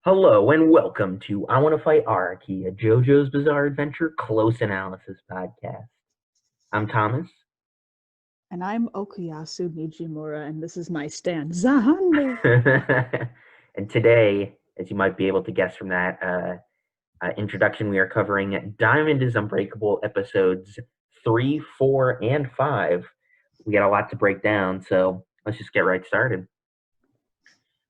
Hello and welcome to I Want to Fight Araki, a JoJo's Bizarre Adventure close analysis podcast. I'm Thomas. And I'm Okuyasu Nijimura, and this is my stand. Zahande! And today, as you might be able to guess from that introduction, we are covering Diamond is Unbreakable episodes 3, 4, and 5. We got a lot to break down, so let's just get right started.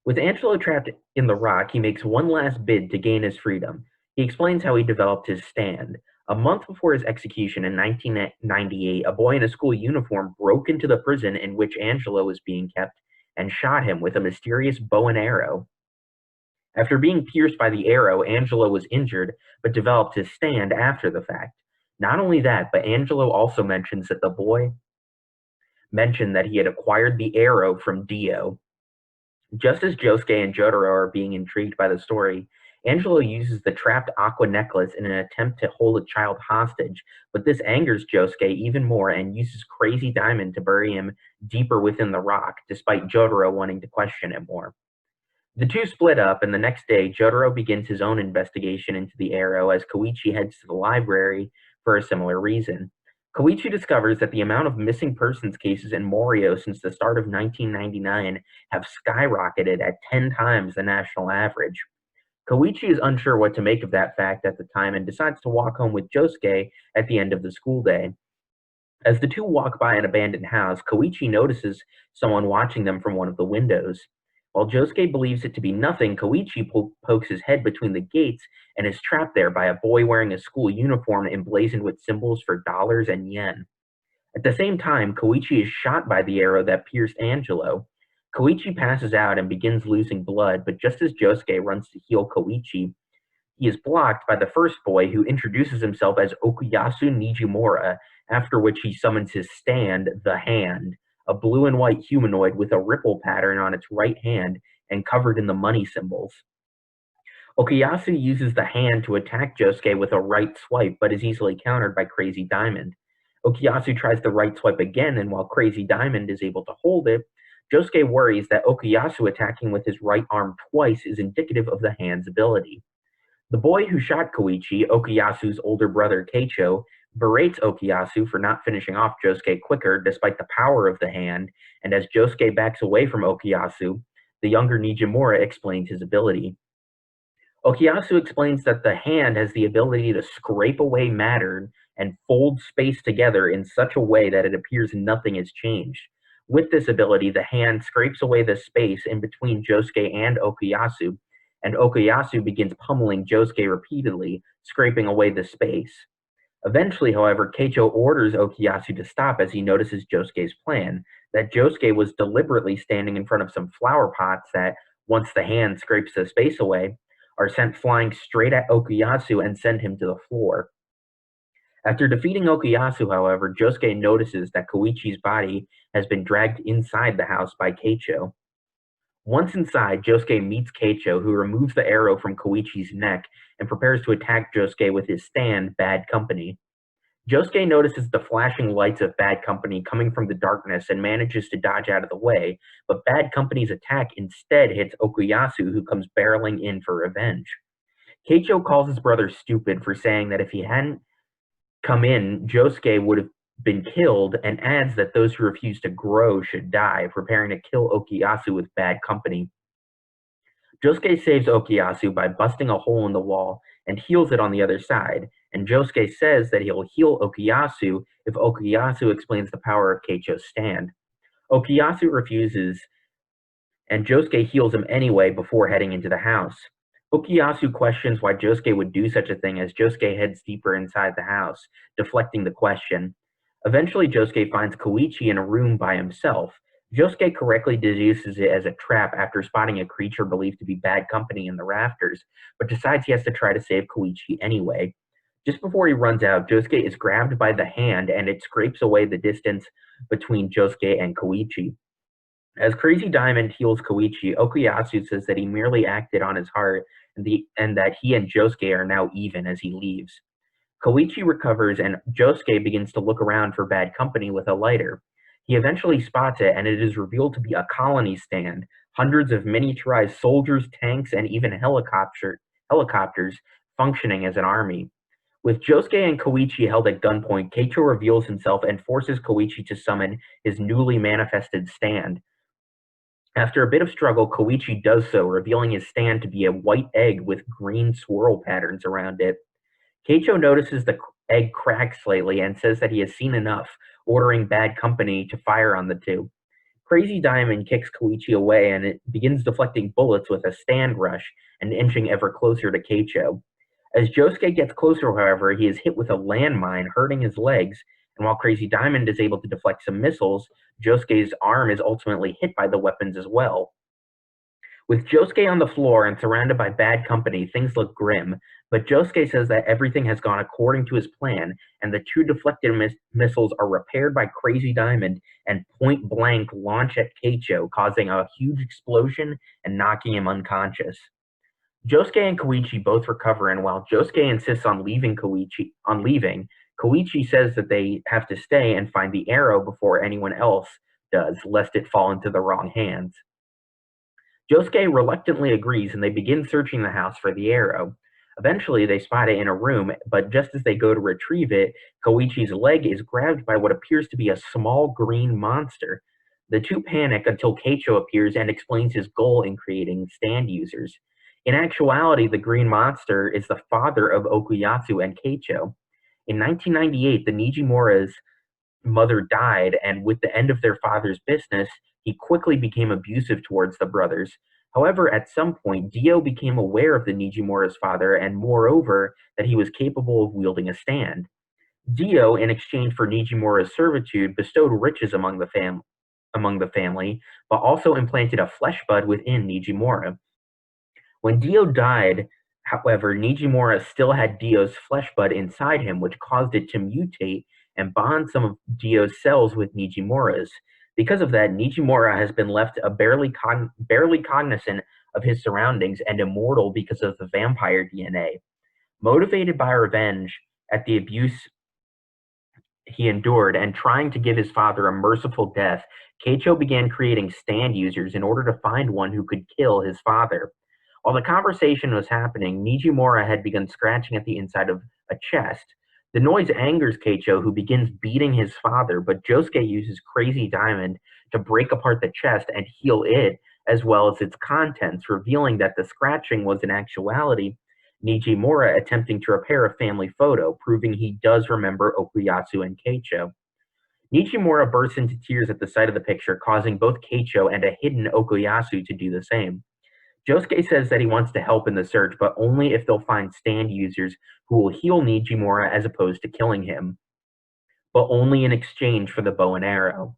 With Angelo trapped in the rock, he makes one last bid to gain his freedom. He explains how he developed his stand. A month before his execution in 1998, a boy in a school uniform broke into the prison in which Angelo was being kept and shot him with a mysterious bow and arrow. After being pierced by the arrow, Angelo was injured, but developed his stand after the fact. Not only that, but Angelo also mentions that the boy mentioned that he had acquired the arrow from Dio. Just as Josuke and Jotaro are being intrigued by the story, Angelo uses the trapped aqua necklace in an attempt to hold a child hostage, but this angers Josuke even more and uses Crazy Diamond to bury him deeper within the rock, despite Jotaro wanting to question him more. The two split up, and the next day, Jotaro begins his own investigation into the arrow as Koichi heads to the library for a similar reason. Koichi discovers that the amount of missing persons cases in Morio since the start of 1999 have skyrocketed at 10 times the national average. Koichi is unsure what to make of that fact at the time and decides to walk home with Josuke at the end of the school day. As the two walk by an abandoned house, Koichi notices someone watching them from one of the windows. While Josuke believes it to be nothing, Koichi pokes his head between the gates and is trapped there by a boy wearing a school uniform emblazoned with symbols for dollars and yen. At the same time, Koichi is shot by the arrow that pierced Angelo. Koichi passes out and begins losing blood, but just as Josuke runs to heal Koichi, he is blocked by the first boy, who introduces himself as Okuyasu Nijimura, after which he summons his stand, the Hand, a blue and white humanoid with a ripple pattern on its right hand and covered in the money symbols. Okuyasu uses the Hand to attack Josuke with a right swipe, but is easily countered by Crazy Diamond. Okuyasu tries the right swipe again, and while Crazy Diamond is able to hold it, Josuke worries that Okuyasu attacking with his right arm twice is indicative of the Hand's ability. The boy who shot Koichi, Okuyasu's older brother Keicho, berates Okuyasu for not finishing off Josuke quicker despite the power of the Hand, and as Josuke backs away from Okuyasu, the younger Nijimura explains his ability. Okuyasu explains that the Hand has the ability to scrape away matter and fold space together in such a way that it appears nothing has changed. With this ability, the Hand scrapes away the space in between Josuke and Okuyasu begins pummeling Josuke repeatedly, scraping away the space. Eventually, however, Keicho orders Okuyasu to stop as he notices Josuke's plan, that Josuke was deliberately standing in front of some flower pots that, once the Hand scrapes the space away, are sent flying straight at Okuyasu and send him to the floor. After defeating Okuyasu, however, Josuke notices that Koichi's body has been dragged inside the house by Keicho. Once inside, Josuke meets Keicho, who removes the arrow from Koichi's neck and prepares to attack Josuke with his stand, Bad Company. Josuke notices the flashing lights of Bad Company coming from the darkness and manages to dodge out of the way, but Bad Company's attack instead hits Okuyasu, who comes barreling in for revenge. Keicho calls his brother stupid for saying that if he hadn't come in, Josuke would have been killed, and adds that those who refuse to grow should die, preparing to kill Okuyasu with Bad Company. Josuke saves Okuyasu by busting a hole in the wall and heals it on the other side, and Josuke says that he'll heal Okuyasu if Okuyasu explains the power of Keicho's stand. Okuyasu refuses, and Josuke heals him anyway before heading into the house. Okuyasu questions why Josuke would do such a thing as Josuke heads deeper inside the house, deflecting the question. Eventually, Josuke finds Koichi in a room by himself. Josuke correctly deduces it as a trap after spotting a creature believed to be Bad Company in the rafters, but decides he has to try to save Koichi anyway. Just before he runs out, Josuke is grabbed by the Hand and it scrapes away the distance between Josuke and Koichi. As Crazy Diamond heals Koichi, Okuyasu says that he merely acted on his heart and that he and Josuke are now even as he leaves. Koichi recovers, and Josuke begins to look around for Bad Company with a lighter. He eventually spots it, and it is revealed to be a colony stand, hundreds of miniaturized soldiers, tanks, and even helicopters functioning as an army. With Josuke and Koichi held at gunpoint, Keicho reveals himself and forces Koichi to summon his newly manifested stand. After a bit of struggle, Koichi does so, revealing his stand to be a white egg with green swirl patterns around it. Keicho notices the egg crack slightly and says that he has seen enough, ordering Bad Company to fire on the two. Crazy Diamond kicks Koichi away and it begins deflecting bullets with a stand rush and inching ever closer to Keicho. As Josuke gets closer, however, he is hit with a landmine, hurting his legs, and while Crazy Diamond is able to deflect some missiles, Josuke's arm is ultimately hit by the weapons as well. With Josuke on the floor and surrounded by bad company, things look grim, but Josuke says that everything has gone according to his plan, and the two deflected missiles are repaired by Crazy Diamond and point blank launch at Keicho, causing a huge explosion and knocking him unconscious. Josuke and Koichi both recover, and while Josuke insists on leaving, Koichi says that they have to stay and find the arrow before anyone else does, lest it fall into the wrong hands. Josuke reluctantly agrees, and they begin searching the house for the arrow. Eventually, they spot it in a room, but just as they go to retrieve it, Koichi's leg is grabbed by what appears to be a small green monster. The two panic until Keicho appears and explains his goal in creating stand users. In actuality, the green monster is the father of Okuyasu and Keicho. In 1998, the Nijimura's mother died, and with the end of their father's business, he quickly became abusive towards the brothers. However, at some point, Dio became aware of the Nijimura's father and, moreover, that he was capable of wielding a stand. Dio, in exchange for Nijimura's servitude, bestowed riches among the family, but also implanted a flesh bud within Nijimura. When Dio died, however, Nijimura still had Dio's flesh bud inside him, which caused it to mutate and bond some of Dio's cells with Nijimura's. Because of that, Nijimura has been left barely cognizant of his surroundings and immortal because of the vampire DNA. Motivated by revenge at the abuse he endured and trying to give his father a merciful death, Keicho began creating stand users in order to find one who could kill his father. While the conversation was happening, Nijimura had begun scratching at the inside of a chest. The noise angers Keicho, who begins beating his father, but Josuke uses Crazy Diamond to break apart the chest and heal it, as well as its contents, revealing that the scratching was in actuality Nijimura attempting to repair a family photo, proving he does remember Okuyasu and Keicho. Nijimura bursts into tears at the sight of the picture, causing both Keicho and a hidden Okuyasu to do the same. Josuke says that he wants to help in the search, but only if they'll find stand users who will heal Nijimura as opposed to killing him, but only in exchange for the bow and arrow.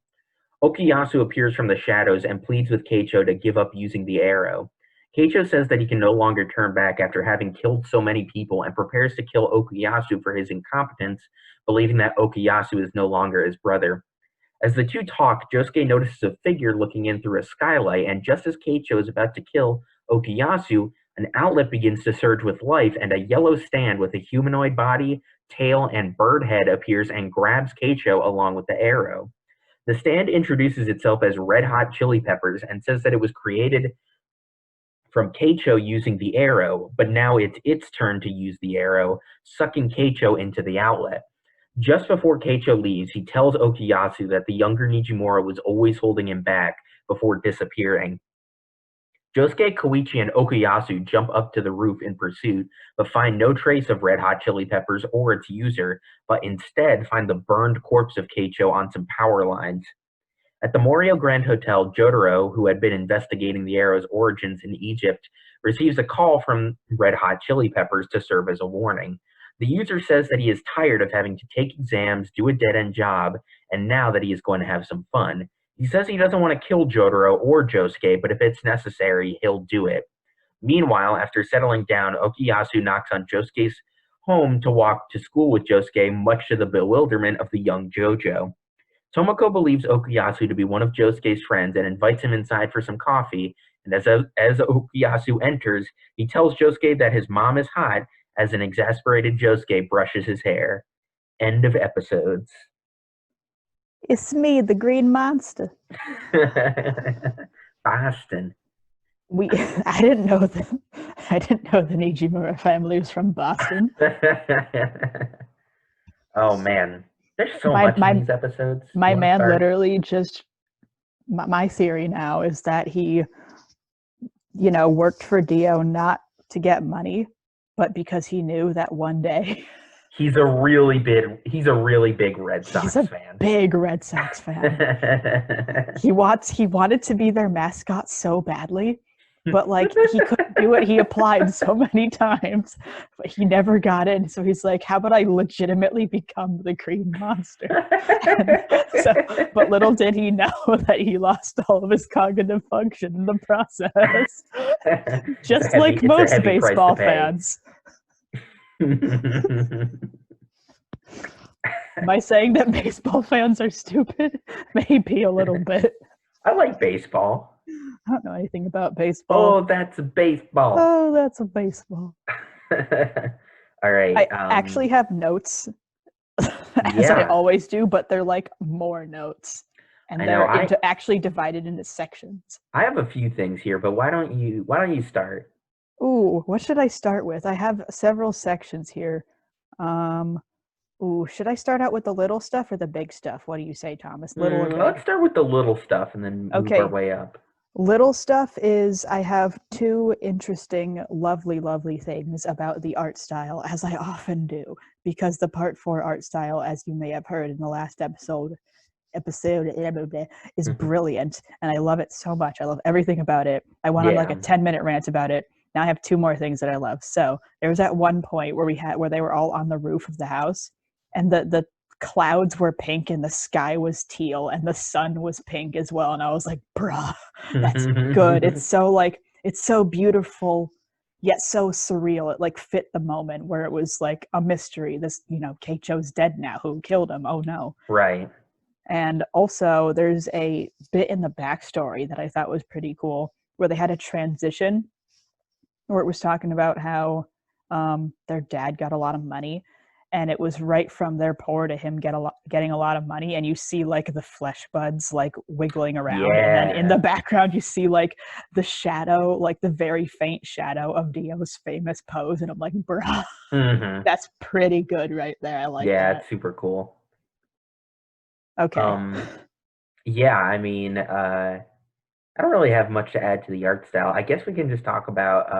Okuyasu appears from the shadows and pleads with Keicho to give up using the arrow. Keicho says that he can no longer turn back after having killed so many people and prepares to kill Okuyasu for his incompetence, believing that Okuyasu is no longer his brother. As the two talk, Josuke notices a figure looking in through a skylight, and just as Keicho is about to kill Okuyasu, an outlet begins to surge with life, and a yellow stand with a humanoid body, tail, and bird head appears and grabs Keicho along with the arrow. The stand introduces itself as Red Hot Chili Peppers and says that it was created from Keicho using the arrow, but now it's its turn to use the arrow, sucking Keicho into the outlet. Just before Keicho leaves, he tells Okuyasu that the younger Nijimura was always holding him back before disappearing. Josuke, Koichi, and Okuyasu jump up to the roof in pursuit, but find no trace of Red Hot Chili Peppers or its user, but instead find the burned corpse of Keicho on some power lines. At the Morio Grand Hotel, Jotaro, who had been investigating the arrow's origins in Egypt, receives a call from Red Hot Chili Peppers to serve as a warning. The user says that he is tired of having to take exams, do a dead-end job, and now that he is going to have some fun. He says he doesn't want to kill Jotaro or Josuke, but if it's necessary, he'll do it. Meanwhile, after settling down, Okuyasu knocks on Josuke's home to walk to school with Josuke, much to the bewilderment of the young JoJo. Tomoko believes Okuyasu to be one of Josuke's friends and invites him inside for some coffee, and as Okuyasu enters, he tells Josuke that his mom is hot as an exasperated Josuke brushes his hair. End of episodes. It's me, the green monster. Boston. I didn't know that. I didn't know the Nijimura family was from Boston. Oh man, there's so My much in my these episodes. You my want to man start? literally just. My theory now is that he, worked for Dio not to get money, but because he knew that one day He's a really big Red he's Sox a fan. big Red Sox fan. He wanted to be their mascot so badly, but like he couldn't do it. He applied so many times, but he never got in. So he's like, "How about I legitimately become the Green Monster?" And so, but little did he know that he lost all of his cognitive function in the process, just like It's a most heavy price to baseball pay. fans. Am I saying that baseball fans are stupid? Maybe a little bit. I like baseball. I don't know anything about baseball. Oh, that's baseball. Oh, that's a baseball. All right. I actually have notes, as I Yeah, always do, but they're like more notes, I and know. they're actually divided into sections. I have a few things here, but why don't you start? Ooh, what should I start with? I have several sections here. Um, ooh, should I start out with the little stuff or the big stuff? What do you say, Thomas? Little or Let's big? start with the little stuff and then move our Okay, way up. little stuff is I have two interesting, lovely, lovely things about the art style, as I often do, because the part four art style, as you may have heard in the last episode is brilliant, and I love it so much. I love everything about it. I went on like a Yeah. 10-minute rant about it. Now I have two more things that I love. So there was at one point where they were all on the roof of the house, and the clouds were pink and the sky was teal and the sun was pink as well. And I was like, bruh, that's good. It's so beautiful yet so surreal. It like fit the moment where it was like a mystery. This, Keicho's dead now. Who killed him? Oh no. Right. And also, there's a bit in the backstory that I thought was pretty cool where they had a transition where it was talking about how their dad got a lot of money. And it was right from their poor to him getting a lot of money. And you see like the flesh buds like wiggling around. And then in the Yeah. background, you see like the shadow, like the very faint shadow of Dio's famous pose. And I'm like, bruh, hmm that's pretty good right there. I like Yeah, that. it's super cool. Okay. Um, yeah, I mean, I don't really have much to add to the art style. I guess we can just talk about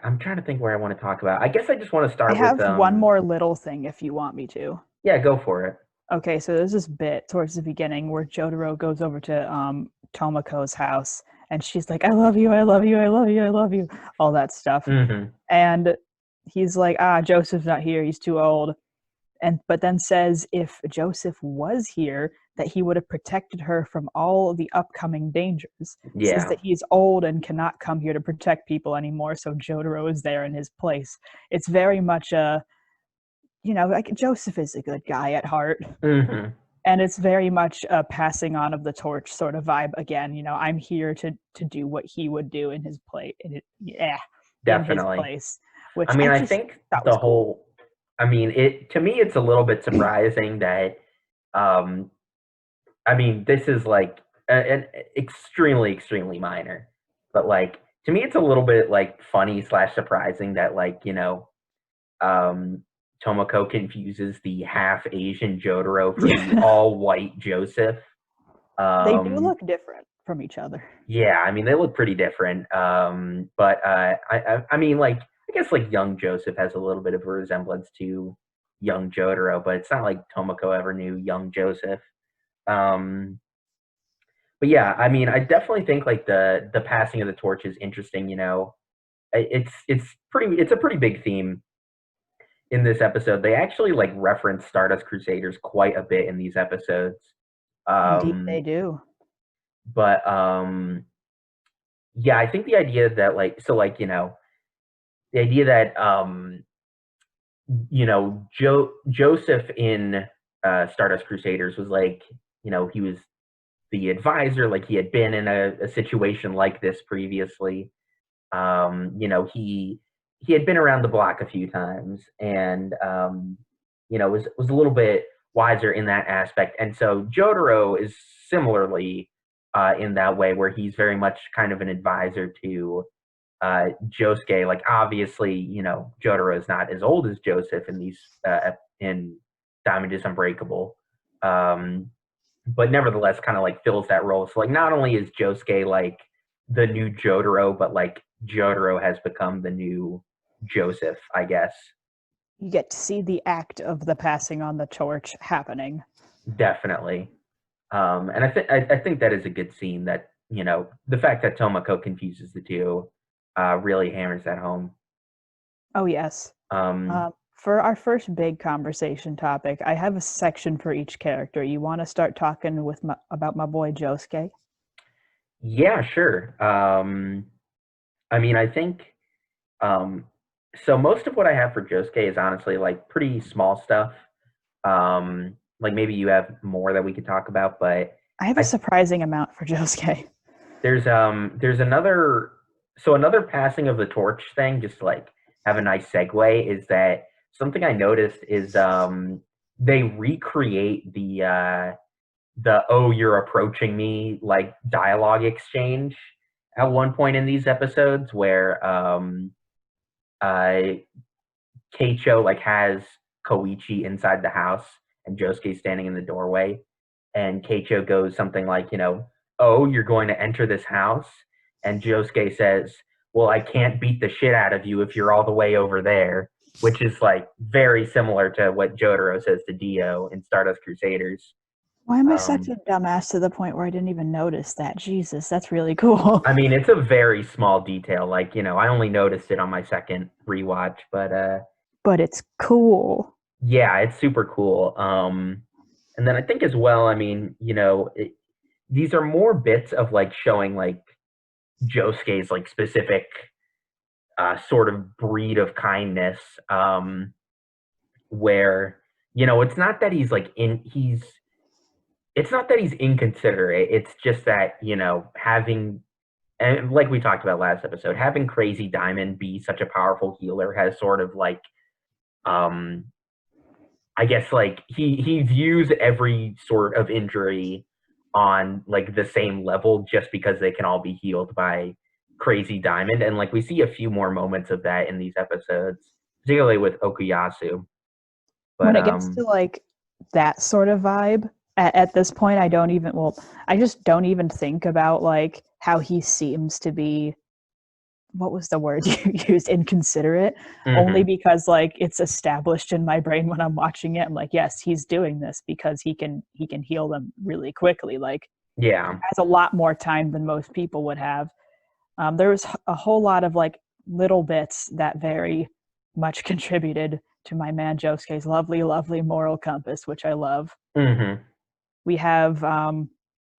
I'm trying to think where I want to talk about. I guess I just want to I start with have one more little thing if you want me to. yeah, go for it. Okay, so there's this bit towards the beginning where Jotaro goes over to Tomoko's house and she's like, I love you, I love you, I love you, I love you, all that stuff. hmm And he's like, Joseph's not here, he's too old. But then says if Joseph was here, that he would have protected her from all of the upcoming dangers. Says Yeah, that he's old and cannot come here to protect people anymore, so Jotaro is there in his place. It's very much like Joseph is a good guy at heart, hmm and it's very much a passing on of the torch sort of vibe again. I'm here to do what he would do in his place. In his definitely. place, I which mean, I I just think thought was the cool. whole, I mean, it to me, it's a little bit surprising that, um, I mean, this is like an extremely, extremely minor, but like to me, it's a little bit like funny slash surprising that like um, Tomoko confuses the half Asian Jotaro for the Yeah, all white Joseph. they do Um, look different from each other. yeah, I mean they look pretty different. But I mean like I guess like young Joseph has a little bit of a resemblance to young Jotaro, but it's not like Tomoko ever knew young Joseph. Um, but yeah, I mean I definitely think like the passing of the torch is interesting. It's a pretty big theme in this episode. They actually like reference Stardust Crusaders quite a bit in these episodes. Indeed, Um, they do. but yeah, I think the idea that like so like the idea that Joseph in Stardust Crusaders was like he was the advisor, like he had been in a situation like this previously. He had been around the block a few times, and was a little bit wiser in that aspect. And so Jotaro is similarly in that way, where he's very much kind of an advisor to Josuke. Like, obviously, Jotaro is not as old as Joseph in these in Diamond is Unbreakable, but nevertheless, kind of like fills that role. So like, not only is Josuke like the new Jotaro, but like Jotaro has become the new Joseph, I guess. You get to see the act of the passing on the torch happening. Definitely. And I think that is a good scene. That the fact that Tomoko confuses the two really hammers that home. Oh yes. Um, For our first big conversation topic, I have a section for each character. You want to start talking about my boy Josuke? yeah, sure. I mean, I think um, so. Most of what I have for Josuke is honestly like pretty small stuff. Like maybe you have more that we could talk about, but I have a I surprising amount for Josuke. there's another passing of the torch thing. Just to, like, have a nice segue, is that something I noticed is they recreate the "oh, you're approaching me" like dialogue exchange at one point in these episodes, where uh Keicho like has Koichi inside the house and Josuke standing in the doorway, and Keicho goes something like, "Oh, you're going to enter this house," and Josuke says, "Well, I can't beat the shit out of you if you're all the way over there," which is like very similar to what Jotaro says to Dio in Stardust Crusaders. Why am I such Um, a dumbass to the point where I didn't even notice that? Jesus, that's really cool. I mean, it's a very small detail. Like, I only noticed it on my second rewatch, but But it's cool. yeah, it's super cool. And then I think as well, I mean, these are more bits of like showing like Josuke's like specific sort of breed of kindness, where it's not that he's like it's not that he's inconsiderate. It's just that having, and like we talked about last episode, having Crazy Diamond be such a powerful healer has sort of like um I guess like he views every sort of injury on like the same level, just because they can all be healed by Crazy Diamond. And like we see a few more moments of that in these episodes, particularly with Okuyasu. When But it gets to like that sort of vibe, at this point, I just don't even think about like how he seems to be, what was the word you used, inconsiderate, only mhm, because like it's established in my brain when I'm watching it. I'm like, yes, he's doing this because he can heal them really quickly. Like, yeah. has a lot more time than most people would have. There was a whole lot of like little bits that very much contributed to my man Josuke's lovely, lovely moral compass, which I love. Mhm. We have,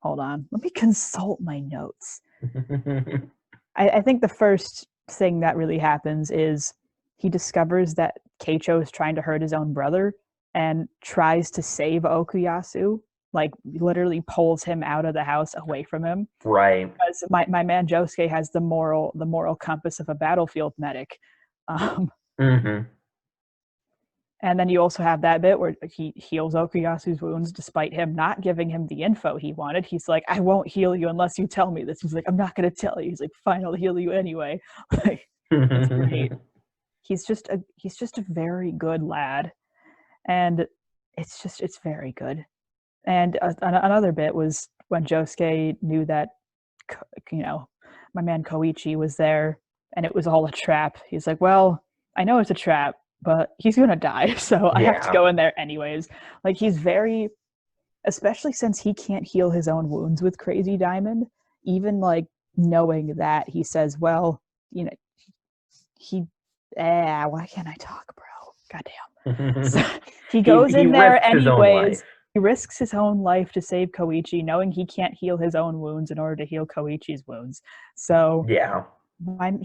hold on, let me consult my notes. I think the first thing that really happens is he discovers that Keicho is trying to hurt his own brother and tries to save Okuyasu, like literally pulls him out of the house away from him. Right. Because my man Josuke has the moral compass of a battlefield medic. Um, Mhm. and then you also have that bit where he heals Okuyasu's wounds despite him not giving him the info he wanted. He's like, I won't heal you unless you tell me this. He's like, I'm not going to tell you. He's like, fine, I'll heal you anyway. Like, it's great. He's just a very good lad, and it's very good. And another bit was when Josuke knew that, you know, my man Koichi was there, and it was all a trap. He's like, well, I know it's a trap, but he's gonna die, so I have to Yeah. go in there anyways. Like, he's very, especially since he can't heal his own wounds with Crazy Diamond. Even like knowing that, he says, well, you know, he, why can't I talk, bro? Goddamn. So he goes He in there risks his own life. anyways. He risks his own life to save Koichi, knowing he can't heal his own wounds in order to heal Koichi's wounds. So Yeah,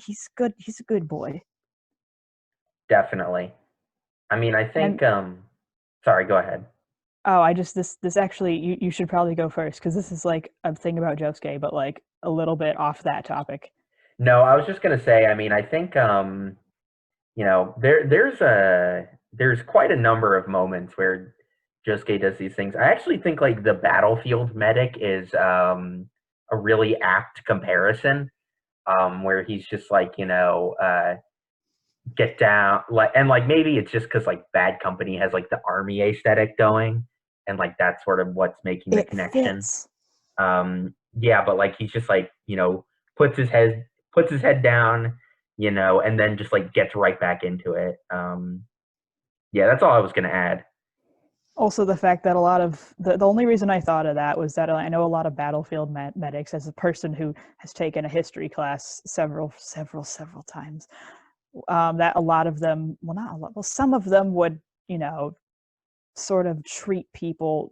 he's good. He's a good boy. definitely. I mean, I And think sorry, go ahead. I just this actually, you should probably go first because this is like a thing about Josuke, but like a little bit off that topic. No, I was just gonna say, I mean, I think there's quite a number of moments where Josuke does these things. I actually think like the battlefield medic is a really apt comparison, where he's just like, get down, like, and like maybe it's just because like Bad Company has like the army aesthetic going, and like that's sort of what's making the It connection. fits. Yeah, but like he's just like, puts his head down, and then just like gets right back into it. Yeah, that's all I was gonna add. Also, the fact that a lot of the only reason I thought of that was that I know a lot of battlefield medics, as a person who has taken a history class several times, that a lot of them, well, not a lot, well, some of them would, sort of treat people,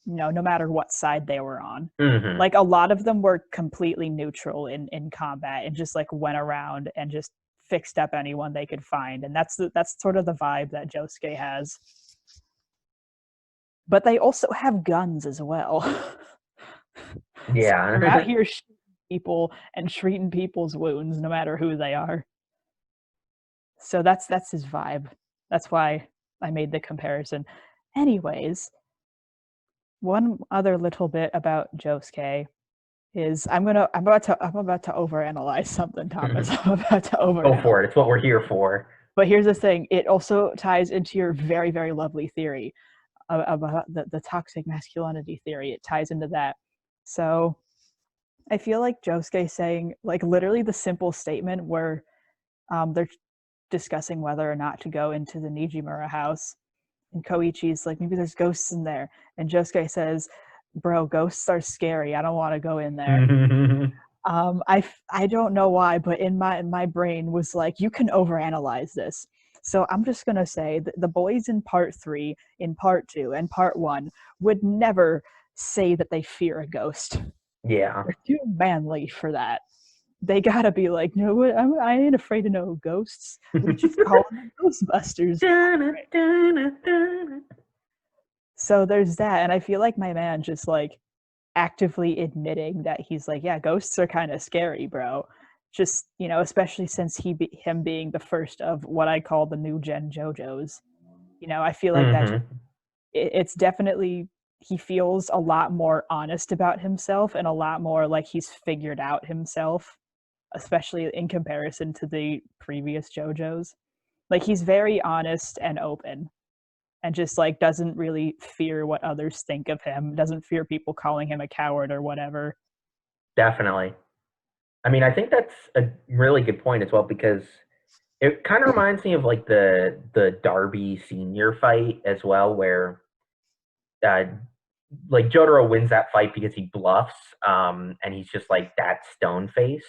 no matter what side they were on. Hmm. Like a lot of them were completely neutral in combat and just like went around and just fixed up anyone they could find, and that's sort of the vibe that Josuke has. But they also have guns as well. So they're out Yeah. here shooting people and treating people's wounds, no matter who they are. So that's his vibe. That's why I made the comparison. Anyways, one other little bit about Josuke is I'm about to overanalyze something, Thomas. I'm about to Go overanalyze. for it. It's what we're here for. But here's the thing: it also ties into your very, very lovely theory about the toxic masculinity theory. It ties into that. So I feel like Josuke saying, like, literally the simple statement where they're discussing whether or not to go into the Nijimura house, and Koichi's like, maybe there's ghosts in there, and Josuke says, bro, ghosts are scary, I don't want to go in there. I don't know why, but in my brain was like, you can overanalyze this. So I'm just gonna say that the boys in part 3, in part 2, and part 1 would never say that they fear a ghost. Yeah. They're too manly for that. They gotta be like, no, what? I ain't afraid of no ghosts. We just call them Ghostbusters. So there's that, and I feel like my man just like actively admitting that he's like, yeah, ghosts are kind of scary, bro. Just, especially since him being the first of what I call the new gen JoJo's. I feel like that Hmm. it's definitely, he feels a lot more honest about himself and a lot more like he's figured out himself, especially in comparison to the previous JoJo's. Like he's very honest and open and just like doesn't really fear what others think of him, doesn't fear people calling him a coward or whatever. Definitely. I mean, I think that's a really good point as well, because it kind of reminds me of like the Darby Senior fight as well, where uh, like Jotaro wins that fight because he bluffs, and he's just like that stone faced.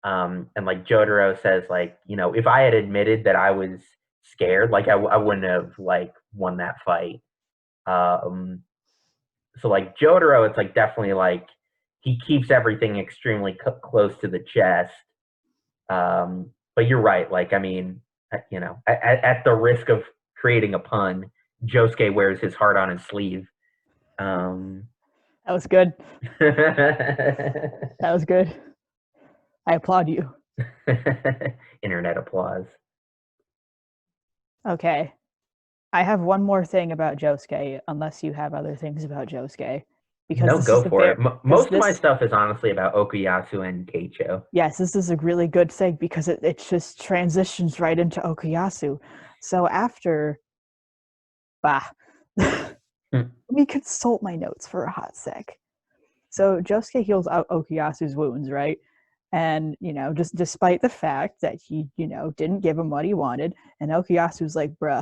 And like Jotaro says, like, if I had admitted that I was scared, like I wouldn't have like won that fight. Um, so like Jotaro, it's like definitely like he keeps everything extremely close to the chest. But you're right. Like, I mean, at the risk of creating a pun, Josuke wears his heart on his sleeve. Um, That was good. That was good. I applaud you. Internet applause. Okay. I have one more thing about Josuke, unless you have other things about Josuke. Because No, this is go the for very, it. because Most of my this, stuff is honestly about Okuyasu and Keicho. yes, this is a really good thing because it just transitions right into Okuyasu. So after, bah, let Hmm. me consult my notes for a hot sec. So Josuke heals out Okuyasu's wounds, right? And, just despite the fact that he, didn't give him what he wanted, and Okuyasu's like, bro,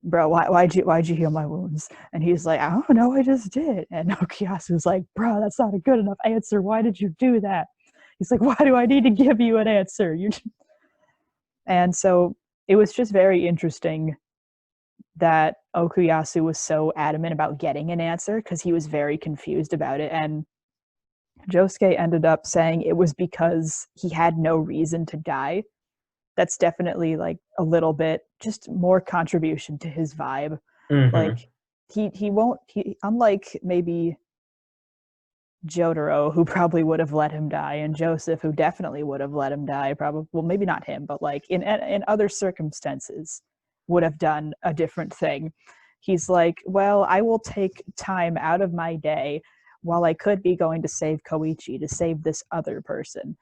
why'd you heal my wounds? And he's like, I don't know, I just did. And Okuyasu's like, bro, that's not a good enough answer. Why did you do that? He's like, why do I need to give you an answer? And so it was just very interesting that Okuyasu was so adamant about getting an answer because he was very confused about it. And Josuke ended up saying it was because he had no reason to die. That's definitely like a little bit just more contribution to his vibe. Hmm. Like he won't, unlike maybe Jotaro, who probably would have let him die, and Joseph, who definitely would have let him die, probably, well, maybe not him, but like in other circumstances would have done a different thing. He's like, well, I will take time out of my day while I could be going to save Koichi, to save this other person,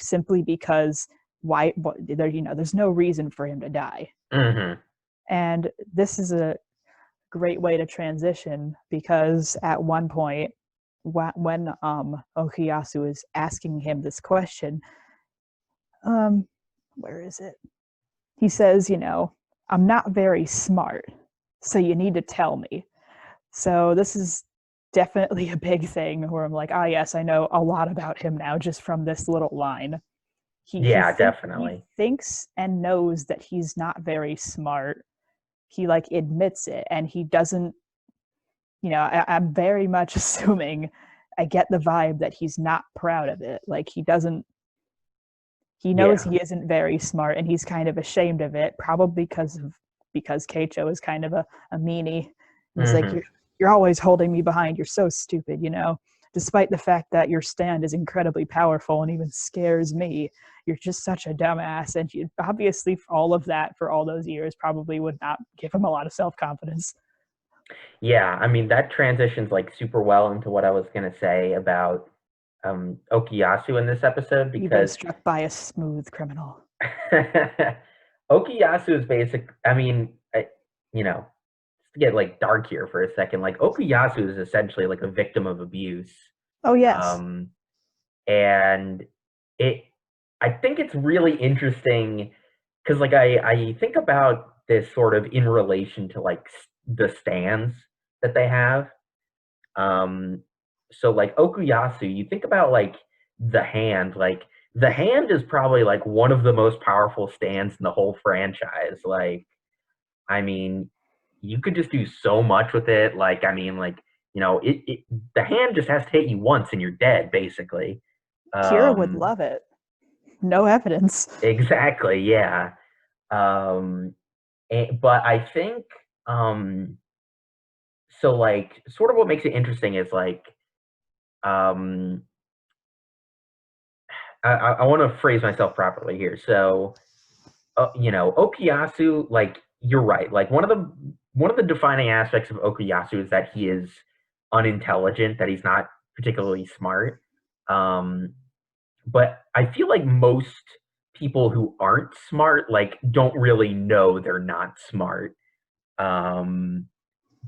simply because there's no reason for him to die. Mm-hmm. And this is a great way to transition, because at one point, when Okuyasu is asking him this question, where is it? He says, I'm not very smart, so you need to tell me. So this is definitely a big thing where I'm like, yes, I know a lot about him now just from this little line. Yeah, He definitely. thinks and knows that he's not very smart. He like admits it, and he doesn't. I'm very much assuming, I get the vibe that he's not proud of it. Like he doesn't. He knows Yeah. he isn't very smart, and he's kind of ashamed of it, probably because Keicho is kind of a meanie. And he's like, Mm-hmm. you're always holding me behind. You're so stupid, despite the fact that your stand is incredibly powerful and even scares me. You're just such a dumbass. And obviously, for all of that, for all those years, probably would not give him a lot of self-confidence. Yeah, I mean that transitions like super well into what I was gonna say about Okuyasu in this episode You've been because struck by a smooth criminal. Okuyasu is basic. I mean, just to get like dark here for a second, like Okuyasu is essentially like a victim of abuse, Oh, yes. um, and it. I think it's really interesting because like I think about this sort of in relation to like the stands that they have. Um, so like Okuyasu, you think about like the hand is probably like one of the most powerful stands in the whole franchise. Like, I mean, you could just do so much with it. Like, I mean, like, the hand just has to hit you once and you're dead, basically. Kira would Um, love it. No evidence. exactly, yeah. But I think so like sort of what makes it interesting is like um I want to phrase myself properly here. So, Okuyasu, like you're right. Like one of the defining aspects of Okuyasu is that he is unintelligent, that he's not particularly smart. Um, but I feel like most people who aren't smart, like, don't really know they're not smart. Um,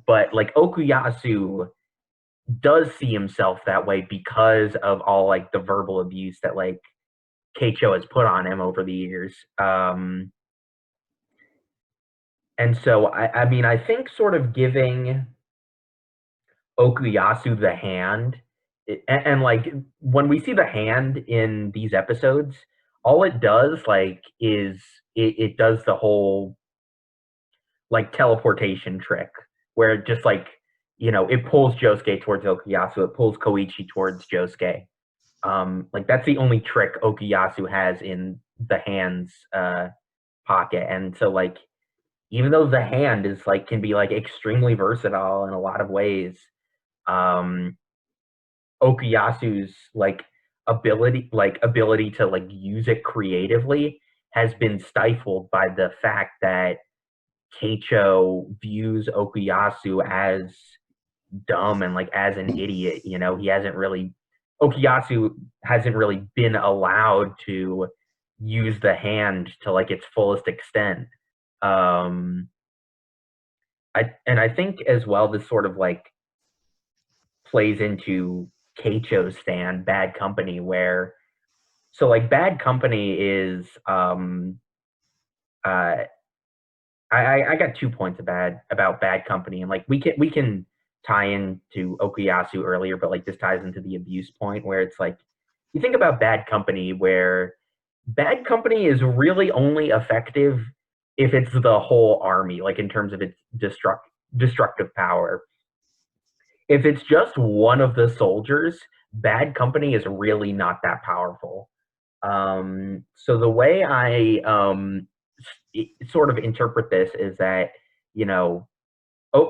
but like Okuyasu does see himself that way because of all like the verbal abuse that like Keicho has put on him over the years. And so, I mean, I think sort of giving Okuyasu the hand, and like when we see the hand in these episodes, all it does like is it does the whole like teleportation trick where it just like it pulls Josuke towards Okuyasu, it pulls Koichi towards Josuke. Like that's the only trick Okuyasu has in the hand's pocket, and so like even though the hand is like can be like extremely versatile in a lot of ways, um, Okuyasu's ability to like use it creatively has been stifled by the fact that Keicho views Okuyasu as dumb and like as an idiot. Okuyasu hasn't really been allowed to use the hand to like its fullest extent. Um, I think as well this sort of like plays into Keicho's stand, Bad Company, where so like Bad Company is uh I got 2 points about Bad Company, and like we can tie into Okuyasu earlier, but like this ties into the abuse point where it's like you think about Bad Company, where Bad Company is really only effective if it's the whole army, like in terms of its destructive power. If it's just one of the soldiers, Bad Company is really not that powerful. So the way I sort of interpret this is that you know,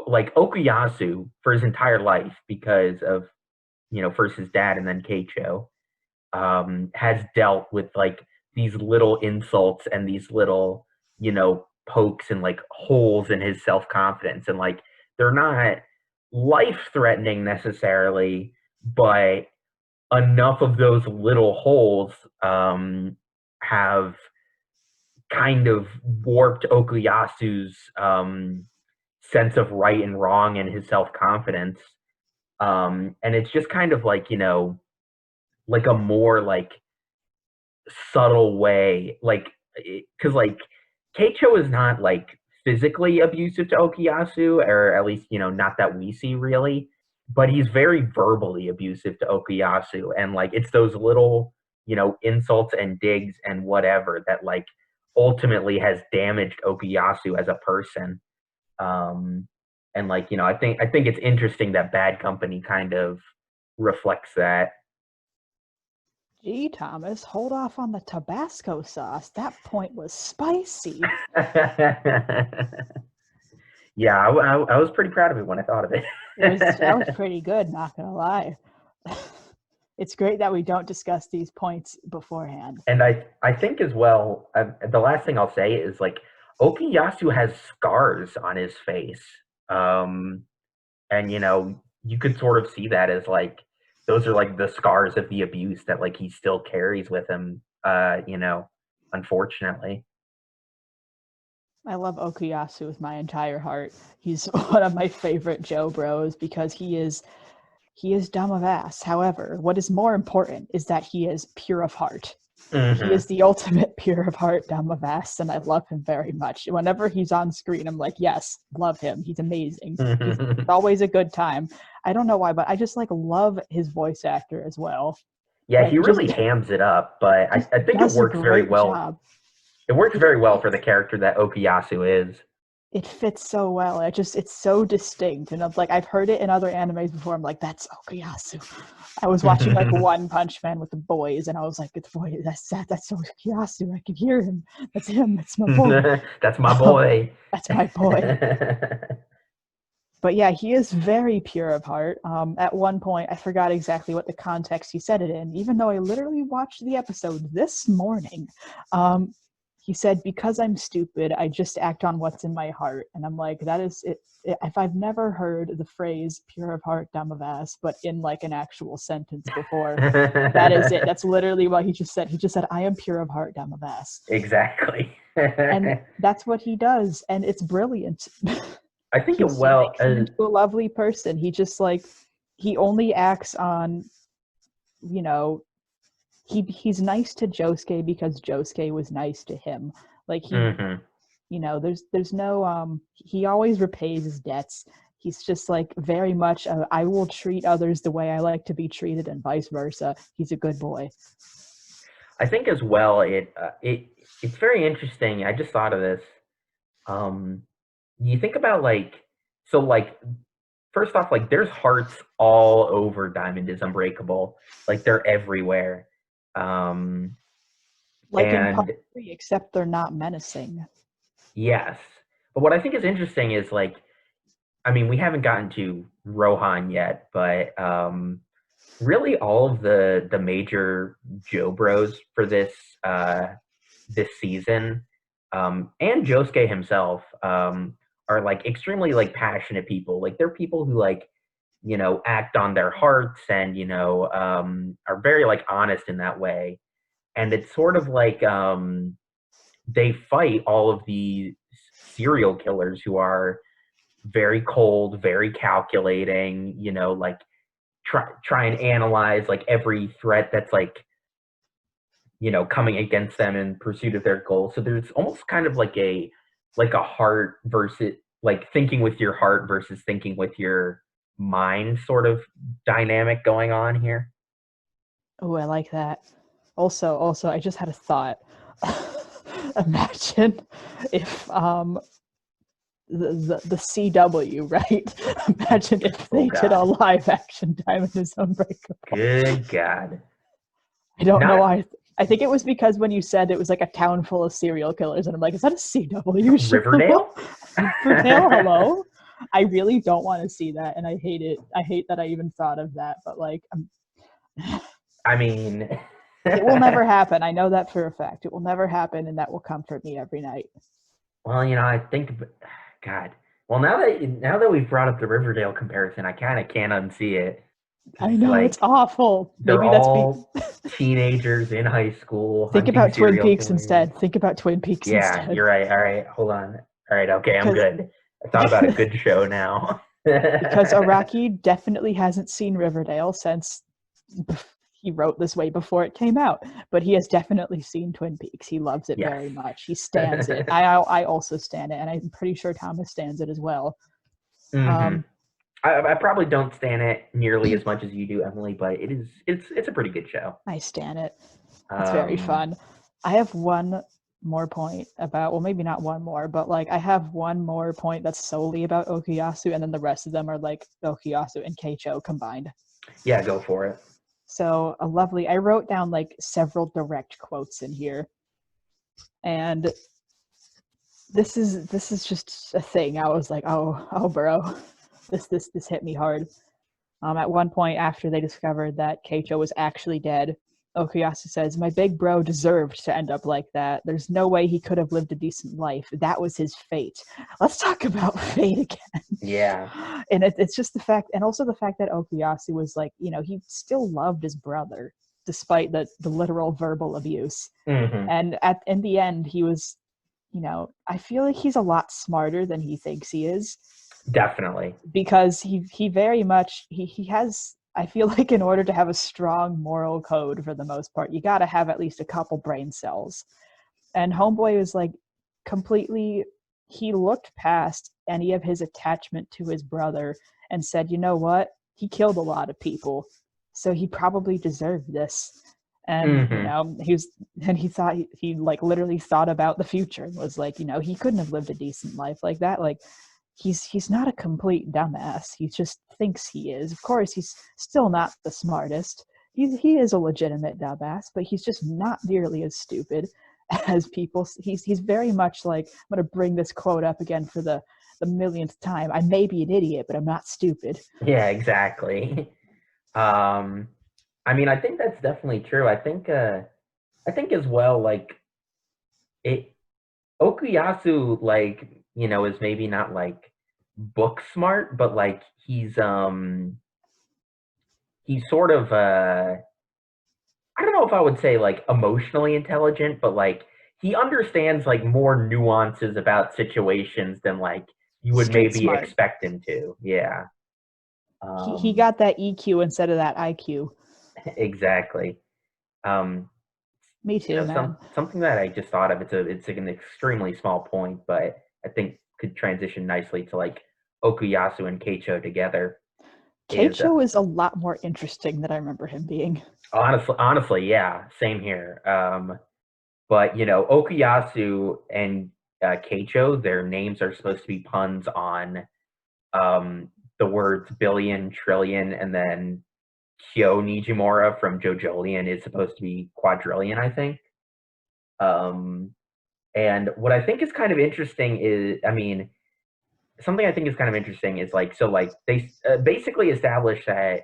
like Okuyasu for his entire life, because of first his dad and then Keicho, has dealt with like these little insults and these little pokes and like holes in his self confidence, and like they're not life threatening necessarily, but enough of those little holes have kind of warped Okuyasu's sense of right and wrong and his self confidence. And it's just kind of like, like a more like subtle way, like, because like Keicho is not like physically abusive to Okuyasu, or at least, not that we see really, but he's very verbally abusive to Okuyasu. And like it's those little, insults and digs and whatever that like ultimately has damaged Okuyasu as a person. Um, and like, I think it's interesting that Bad Company kind of reflects that. Gee, Thomas, hold off on the Tabasco sauce. That point was spicy. Yeah, I was pretty proud of it when I thought of it. That was pretty good, not gonna lie. It's great that we don't discuss these points beforehand. And I think as well, the last thing I'll say is like Okuyasu has scars on his face. Um, and you could sort of see that as like those are like the scars of the abuse that like he still carries with him, unfortunately. I love Okuyasu with my entire heart. He's one of my favorite Joe bros because he is dumb of ass. However, what is more important is that he is pure of heart. He Hmm. is the ultimate pure of heart, dumb of ass, and I love him very much. Whenever he's on screen, I'm like, yes, love him. He's amazing. He's always a good time. I don't know why, but I just like love his voice actor as well. Yeah, he Like really hams it up, but just I think it does a works very great well. job. It works It very well for the fits character that Okuyasu is. it fits so well. It's so distinct, and I'm like I've heard it in other animes before. I'm like, that's Okuyasu. I was watching like One Punch Man with the boys, and I was like, it's boy, that's Okuyasu. I can hear him. That's him. That's my boy. That's my boy. That's my boy. But yeah, he is very pure of heart. At one point, I forgot exactly what the context he said it in, even though I literally watched the episode this morning. He said, "Because I'm stupid, I just act on what's in my heart." And I'm like, that is it. If I've never heard the phrase "pure of heart, dumb of ass," but in like an actual sentence before, that is it. That's literally what he just said. He just said, "I am pure of heart, dumb of ass," Exactly. and that's what he does, and it's brilliant. I think it He well. makes him into a lovely person. He just like he only acts on, you know, he's nice to Josuke because Josuke was nice to him. Like Mhm. there's no he always repays his debts. He's just like very much I will treat others the way I like to be treated and vice versa. He's a good boy. I think as well. It's very interesting. I just thought of this. Um, you think about like so like first off, like there's hearts all over Diamond is Unbreakable. Like they're everywhere. Um, Like in part and 3, except they're not menacing. yes, but what I think is interesting is like I mean we haven't gotten to Rohan yet, but really all of the major Joe Bros for this season, and Josuke himself, are like extremely like passionate people. Like they're people who like act on their hearts and are very like honest in that way. And it's sort of like they fight all of the serial killers who are very cold, very calculating. Like try and analyze like every threat that's like coming against them in pursuit of their goals. So there's almost kind of like a heart versus like thinking with your heart versus thinking with your mind sort of dynamic going on here. Oh, I like that. Also, I just had a thought. Imagine if the CW, right? Imagine if Oh they did a God. live action Diamond is Unbreakable. Good God. I don't know Not why. I think it was because when you said it was like a town full of serial killers, and I'm like, is that a CW show? Riverdale? Riverdale, hello. I really don't want to see that, and I hate it. I hate that I even thought of that, but like, I mean, it will never happen. I know that for a fact. It will never happen, and that will comfort me every night. well, I think, God. Well, now that we've brought up the Riverdale comparison, I kind of can't unsee it. I Just know, it's like awful. they're Maybe that's all teenagers in high school think hunting about Twin serial Peaks killers. instead. Think about Twin Peaks Yeah, instead. you're right. All right, hold on. All right, okay, I'm Because good. I thought about a good show now. because Araki definitely hasn't seen Riverdale since he wrote this way before it came out, but he has definitely seen Twin Peaks. He loves it Yes. very much. He stands it. I also stand it, and I'm pretty sure Thomas stands it as well. hmm Um, I probably don't stand it nearly as much as you do, Emily, but it's a pretty good show. I stand it. It's very Um, fun. I have one more point about, well, maybe not one more, but like I have one more point that's solely about Okuyasu, and then the rest of them are like Okuyasu and Keicho combined. yeah, go for it. So a lovely, I wrote down like several direct quotes in here, and this is just a thing. I was like, oh, bro, this hit me hard. At one point, after they discovered that Keicho was actually dead, Okuyasu says, "My big bro deserved to end up like that. There's no way he could have lived a decent life. That was his fate." Let's talk about fate again. Yeah. And it's just the fact, and also the fact that Okuyasu was like, he still loved his brother despite the literal verbal abuse. hmm And in the end, he was, I feel like he's a lot smarter than he thinks he is, Definitely. because he very much he has, I feel like, in order to have a strong moral code for the most part, you got to have at least a couple brain cells. And Homeboy was like completely, he looked past any of his attachment to his brother and said, you know what, he killed a lot of people, so he probably deserved this. And hmm he thought, he like literally thought about the future and was like, he couldn't have lived a decent life like that. Like, he's not a complete dumbass. He just thinks he is. Of course, he's still not the smartest. He is a legitimate dumbass, but he's just not nearly as stupid as people. He's very much like, I'm gonna bring this quote up again for the millionth time. I may be an idiot, but I'm not stupid. Yeah, exactly. Um, I mean, I think that's definitely true. I think as well, like it Okuyasu, like, is maybe not like book smart, but like he's sort of I don't know if I would say like emotionally intelligent, but like he understands like more nuances about situations than like you would Street maybe smart. expect him to. Yeah. He Um, got that EQ instead of that IQ. exactly. Um, Me too, man. something that I just thought of. It's like an extremely small point, but I think could transition nicely to like Okuyasu and Keicho together. Is Keicho is a lot more interesting than I remember him being. honestly, yeah, same here. But Okuyasu and Keicho, their names are supposed to be puns on the words billion, trillion, and then Kyo Nijimura from JoJolion is supposed to be quadrillion, I think. Um, and what I think is kind of interesting is, I mean, something I think is kind of interesting is like, so like they basically established that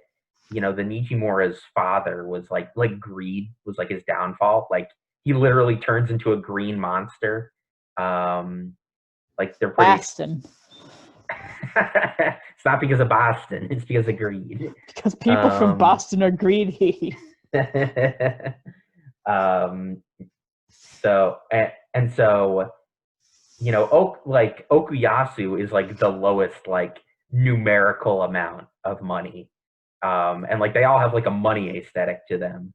the Nijimura's father was like greed was like his downfall. Like he literally turns into a green monster. Like they're pretty. Baston. It's not because of Boston. It's because of greed. Because people from Um, Boston are greedy. um, so and so like Okuyasu is like the lowest like numerical amount of money. And like they all have like a money aesthetic to them.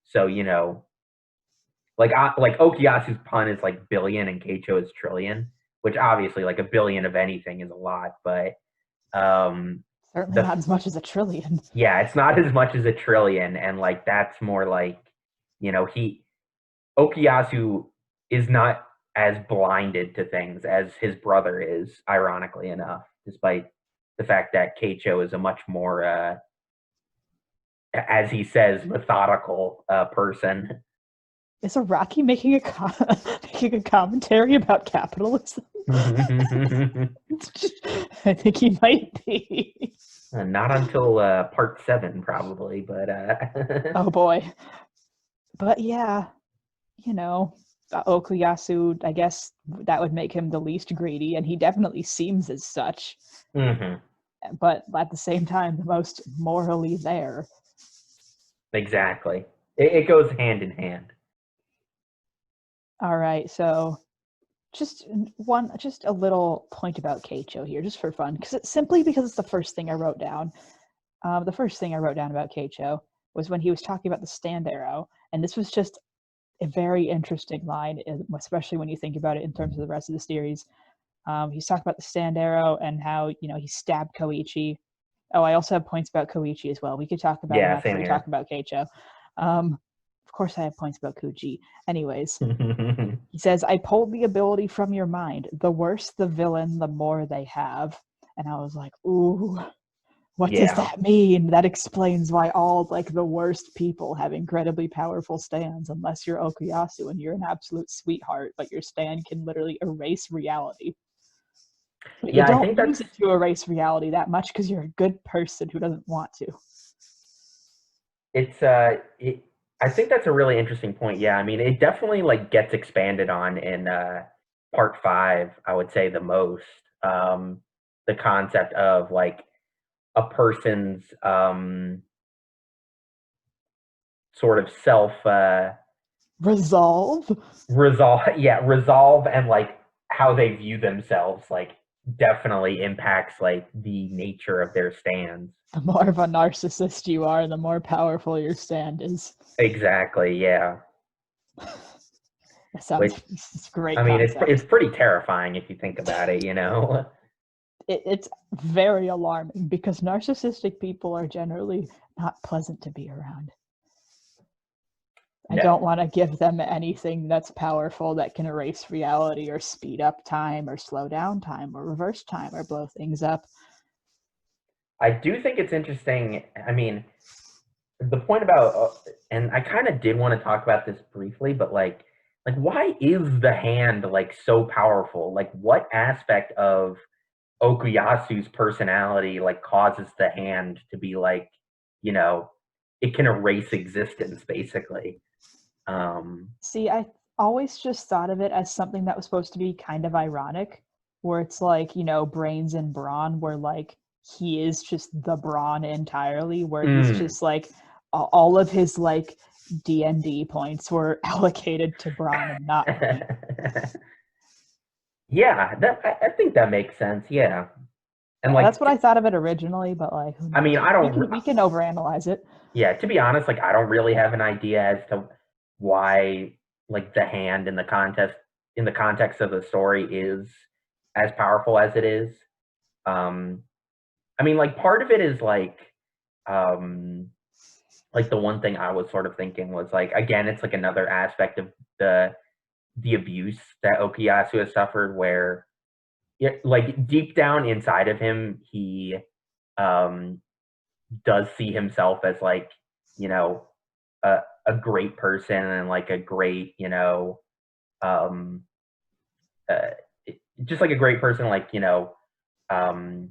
So, like Okuyasu's pun is like billion and Keicho is trillion, which obviously like a billion of anything is a lot, but um Certainly the not as much as a trillion. yeah, it's not as much as a trillion, and like that's more like, he Okuyasu is not as blinded to things as his brother is, ironically enough, despite the fact that Keicho is a much more, as he says, methodical person. Is Araki making making a commentary about capitalism? I think he might be. Not until part 7, probably, but Oh boy. But yeah, Okuyasu, I guess that would make him the least greedy, and he definitely seems as such. mhm. but at the same time, the most morally there. Exactly. It goes hand in hand. All right, so just a little point about Keicho here, just for fun, because it's the first thing I wrote down. The first thing I wrote down about Keicho was when he was talking about the stand arrow, and this was just a very interesting line, especially when you think about it in terms of the rest of the series. He's talking about the stand arrow and how, he stabbed Koichi. Oh, I also have points about Koichi as well. We could talk about him Yeah, after same we here. talk about Keicho. Of course, I have points about Kuji. Anyways, he says, I pulled the ability from your mind. The worse the villain, the more they have. And I was like, ooh, what does Yeah. that mean? That explains why all the worst people have incredibly powerful stands, unless you're Okuyasu and you're an absolute sweetheart, but your stand can literally erase reality. But you Yeah, I don't think use that's it to erase reality that much because you're a good person who doesn't want to. I think that's a really interesting point. Yeah, I mean, it definitely gets expanded on in part 5, I would say the most. The concept of a person's sort of self Resolve. resolve and how they view themselves definitely impacts the nature of their stands. The more of a narcissist you are, the more powerful your stand is. Exactly, yeah. That sounds Which, it's a great I mean, concept. it's pretty terrifying if you think about it, It's very alarming because narcissistic people are generally not pleasant to be around. I don't No. want to give them anything that's powerful that can erase reality or speed up time or slow down time or reverse time or blow things up. I do think it's interesting. I mean, the point about, and I kind of did want to talk about this briefly, but why is the hand so powerful? What aspect of Okuyasu's personality causes the hand to be you know, it can erase existence basically. See, I always just thought of it as something that was supposed to be kind of ironic, where it's brains and brawn, where he is just the brawn entirely, where he's just all of his D&D points were allocated to brawn and not brain. Yeah, I think that makes sense. Yeah. And That's what I thought of it originally, but who I mean, knows? We can overanalyze it. Yeah, to be honest, I don't really have an idea as to why the hand in the context of the story is as powerful as it is. I mean, part of it is um the one thing I was sort of thinking was again, it's another aspect of the abuse that Okuyasu has suffered, where deep down inside of him, he um does see himself as you know a great person and a great um uh, just a great person, um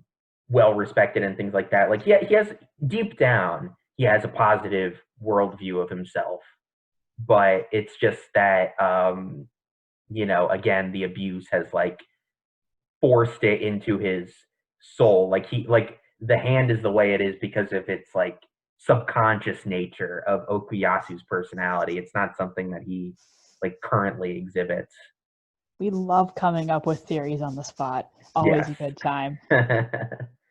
well respected and things like that. He has, deep down, he has a positive worldview of himself, but it's just that again, the abuse has forced it into his soul. The hand is the way it is because of its subconscious nature of Okuyasu's personality. It's not something that he currently exhibits. We love coming up with theories on the spot. Always Yes. a good time.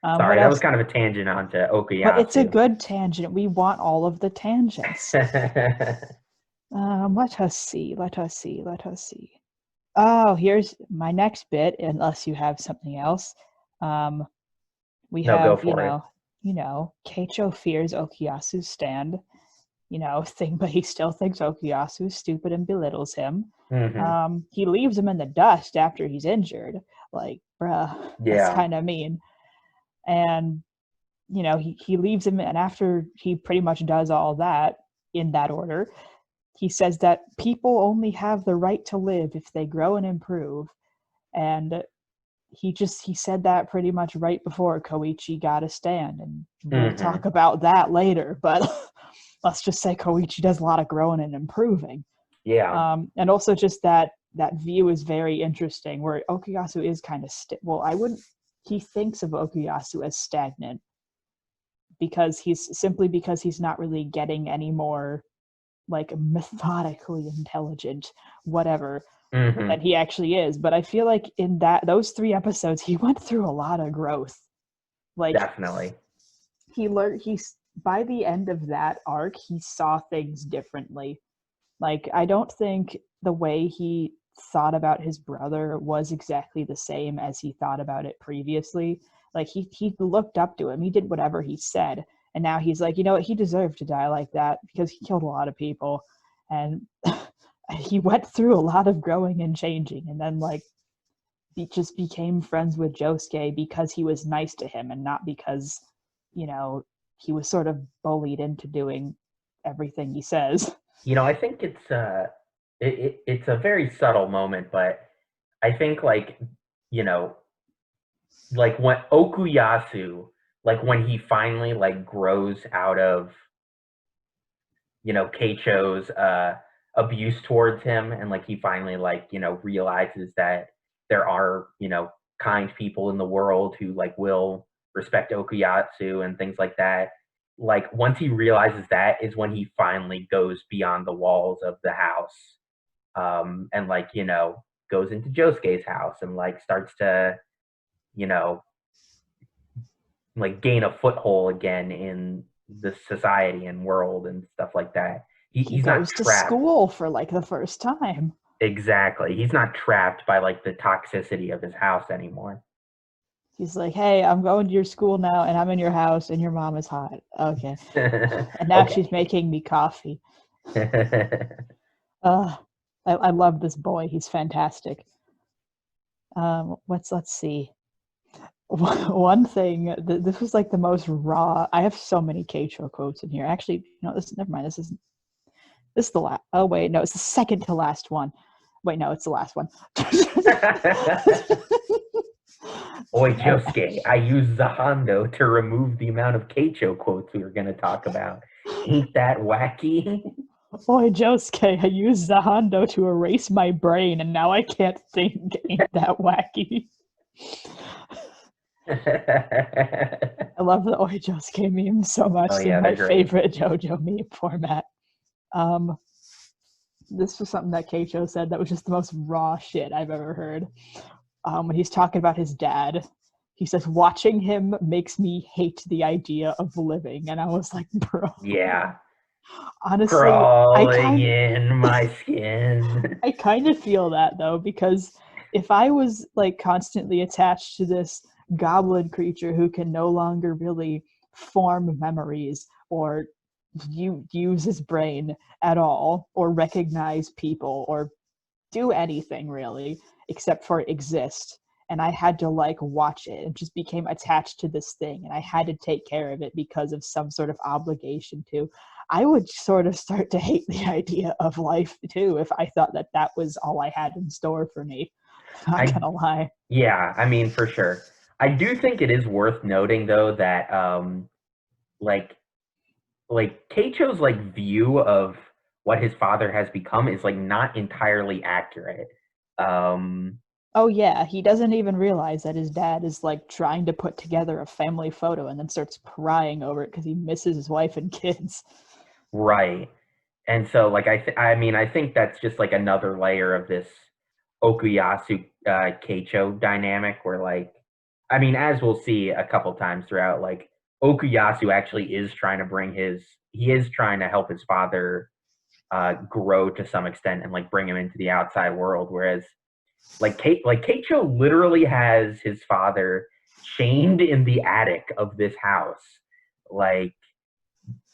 Sorry, that was kind of a tangent onto Okuyasu. But it's a good tangent. We want all of the tangents. Let us see. Oh, here's my next bit, unless you have something else. We No, go have, for it. Keicho fears Okuyasu's stand, but he still thinks Okuyasu's stupid and belittles him. Mm-hmm. He leaves him in the dust after he's injured. Bruh, that's kind of mean. And, he leaves him, and after he pretty much does all that in that order, he says that people only have the right to live if they grow and improve. And he said that pretty much right before Koichi got a stand, and we'll talk about that later, but let's just say Koichi does a lot of growing and improving. Yeah. And also just that view is very interesting, where Okuyasu is kind of I wouldn't he thinks of Okuyasu as stagnant because he's not really getting any more like methodically intelligent, whatever, than he actually is. But I feel like in those 3 episodes, he went through a lot of growth. Like Definitely. he learned by the end of that arc, he saw things differently. Like I don't think the way he thought about his brother was exactly the same as he thought about it previously. Like he looked up to him. He did whatever he said. And now he's like, you know what, he deserved to die like that because he killed a lot of people. And he went through a lot of growing and changing, and then like he just became friends with Josuke because he was nice to him and not because, you know, he was sort of bullied into doing everything he says. I think it's a very subtle moment, but I think like, you know, like when Okuyasu, like when he finally like grows out of, Keicho's abuse towards him, and like he finally like, realizes that there are, kind people in the world who like will respect Okuyasu and things like that. Like once he realizes that is when he finally goes beyond the walls of the house, and like, goes into Josuke's house and like starts to, you know, like gain a foothold again in the society and world and stuff like that. He He's not goes to trapped. school for like the first time. Exactly. He's not trapped by like the toxicity of his house anymore. He's like, hey, I'm going to your school now, and I'm in your house, and your mom is hot. Okay. And now Okay. she's making me coffee. I love this boy. He's fantastic. Let's see. One thing, this was like the most raw. I have so many Keicho quotes in here. Actually, never mind. This is the last. Oh wait, no, it's the second to last one. Wait, no, it's the last one. Oi, Josuke, I used the Hondo to remove the amount of Keicho quotes we were going to talk about. Ain't that wacky? Boy, Josuke, I used the Hondo to erase my brain, and now I can't think. Ain't that wacky? I love the Oi Josuke meme so much. Oh, It's yeah, my they're great. favorite JoJo meme format. This was something that Keicho said that was just the most raw shit I've ever heard. When he's talking about his dad, he says, watching him makes me hate the idea of living. And I was like, bro. Yeah. Honestly, Crawling in my skin. I kind of feel that though, because if I was like constantly attached to this goblin creature who can no longer really form memories or use his brain at all or recognize people or do anything really except for exist, and I had to like watch it and just became attached to this thing, and I had to take care of it because of some sort of obligation to, I would sort of start to hate the idea of life too if I thought that was all I had in store for me. Not gonna lie. Yeah, I mean, for sure. I do think it is worth noting though that like Keicho's like view of what his father has become is like not entirely accurate. Oh yeah, he doesn't even realize that his dad is like trying to put together a family photo and then starts crying over it because he misses his wife and kids. Right. And so like I mean I think that's just like another layer of this Okuyasu Keicho dynamic where like, I mean, as we'll see a couple times throughout, like Okuyasu actually is trying to he is trying to help his father grow to some extent and like bring him into the outside world, whereas like Keicho literally has his father chained in the attic of this house, like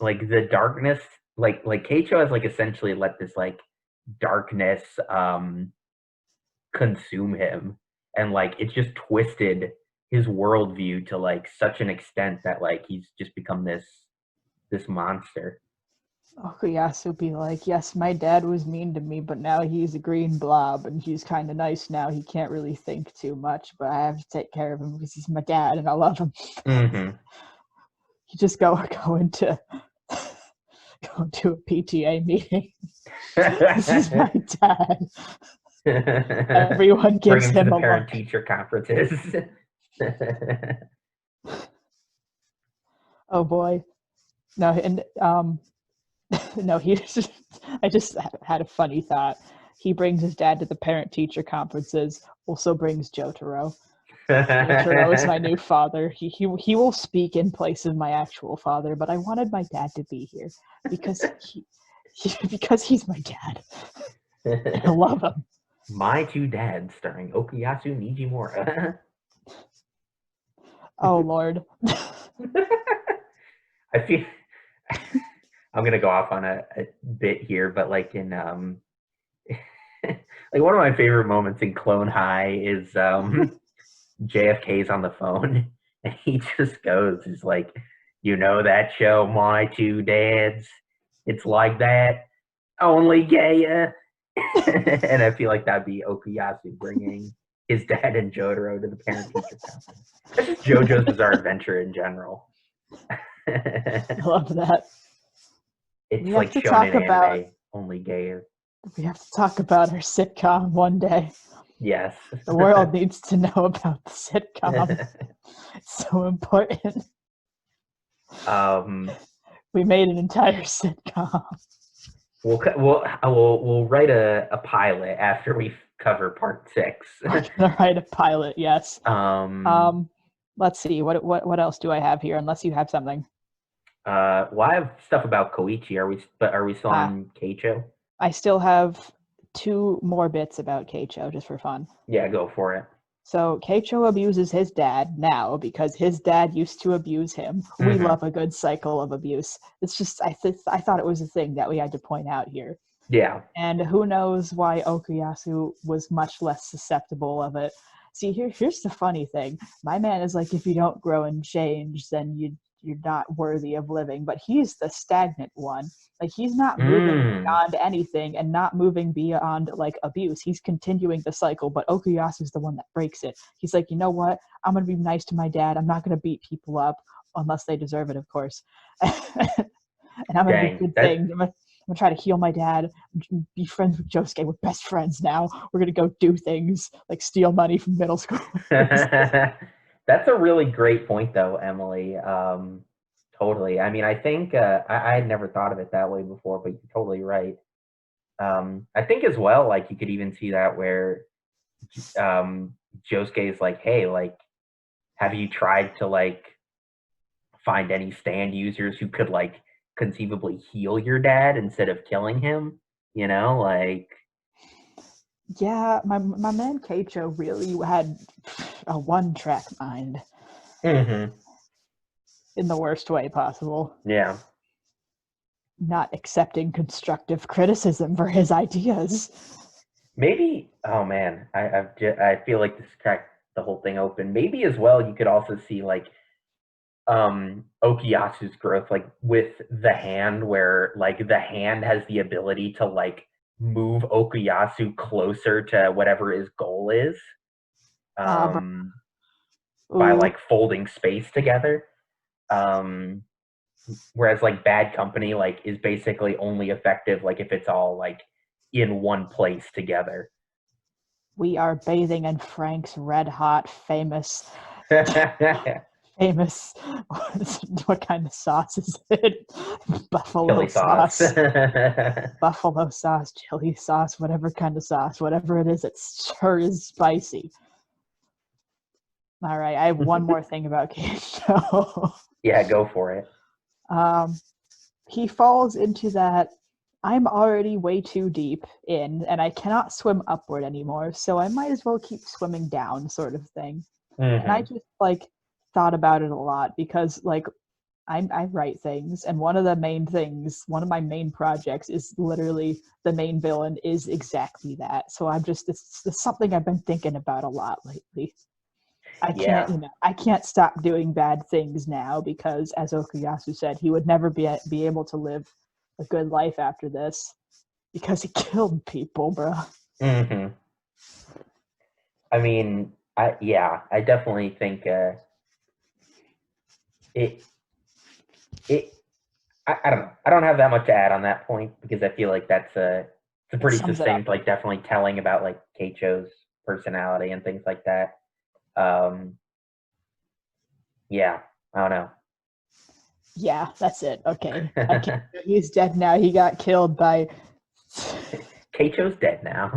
the darkness, like Keicho has like essentially let this like darkness consume him, and like it's just twisted his worldview to like such an extent that like he's just become this monster. Okuyasu be like, yes, my dad was mean to me, but now he's a green blob and he's kind of nice now. He can't really think too much, but I have to take care of him because he's my dad and I love him. Mm-hmm. You just go into a PTA meeting. This is my dad. Everyone gives Bring him to him the a look. parent-teacher conferences. Oh boy. No, and no, I just had a funny thought. He brings his dad to the parent-teacher conferences, also brings Jotaro. Jotaro is my new father. He will speak in place of my actual father, but I wanted my dad to be here because because he's my dad. I love him. My Two Dads, starring Okuyasu Nijimura. Oh Lord. I feel I'm gonna go off on a bit here, but like in like one of my favorite moments in Clone High is JFK's on the phone and he just goes, he's like, you know that show, My Two Dads? It's like that, only gayer. And I feel like that'd be Okuyasu bringing his dad and Jotaro to the parent-teacher conference. That's just JoJo's Bizarre Adventure in general. I love that. It's We have like to shonen talk anime, about only gayer. we have to talk about our sitcom one day. Yes. The world needs to know about the sitcom. It's so important. We made an entire sitcom. We'll write a pilot after we cover part 6. We're gonna write a pilot, yes. Um, Let's see, what else do I have here? Unless you have something. well, I have stuff about Koichi. Are we still on Keicho? I still have 2 more bits about Keicho, just for fun. Yeah, go for it. So Keicho abuses his dad now because his dad used to abuse him. We love a good cycle of abuse. It's just I thought it was a thing that we had to point out here. Yeah. And who knows why Okuyasu was much less susceptible of it. See, here's the funny thing. My man is like, if you don't grow and change, then you're not worthy of living. But he's the stagnant one. Like, he's not moving beyond anything and not moving beyond, like, abuse. He's continuing the cycle, but Okuyasu's the one that breaks it. He's like, you know what? I'm going to be nice to my dad. I'm not going to beat people up, unless they deserve it, of course. And I'm going to do good things. I'm gonna try to heal my dad, be friends with Josuke. We're best friends now. We're gonna go do things like steal money from middle school. That's a really great point, though, Emily. Totally. I mean, I think I had never thought of it that way before, but you're totally right. I think as well, like you could even see that where Josuke is like, hey, like, have you tried to like find any stand users who could like conceivably heal your dad instead of killing him? You know, like. Yeah, my man Keicho really had a one-track mind. In the worst way possible. Yeah. Not accepting constructive criticism for his ideas. Maybe, oh man, I feel like this cracked the whole thing open. Maybe as well, you could also see like Okuyasu's growth, like with the hand, where like the hand has the ability to like move Okuyasu closer to whatever his goal is, by like folding space together. Whereas like Bad Company like is basically only effective like if it's all like in one place together. We are bathing in Frank's red hot famous what kind of sauce is it? Buffalo Chili sauce. Buffalo sauce, chili sauce, whatever kind of sauce, whatever it is, it sure is spicy. All right, I have one more thing about Keicho. Yeah, go for it. He falls into that I'm already way too deep in and I cannot swim upward anymore, so I might as well keep swimming down sort of thing. And I just like thought about it a lot because like I write things, and one of my main projects is literally the main villain is exactly that. So it's something I've been thinking about a lot lately. I can't stop doing bad things now because, as Okuyasu said, he would never be able to live a good life after this because he killed people, bro. I mean, I definitely think I don't know. I don't have that much to add on that point because I feel like it's a pretty succinct, like definitely telling about like Keicho's personality and things like that. Yeah, I don't know. Yeah, that's it. Okay. He's dead now. He got killed by. Keicho's dead now.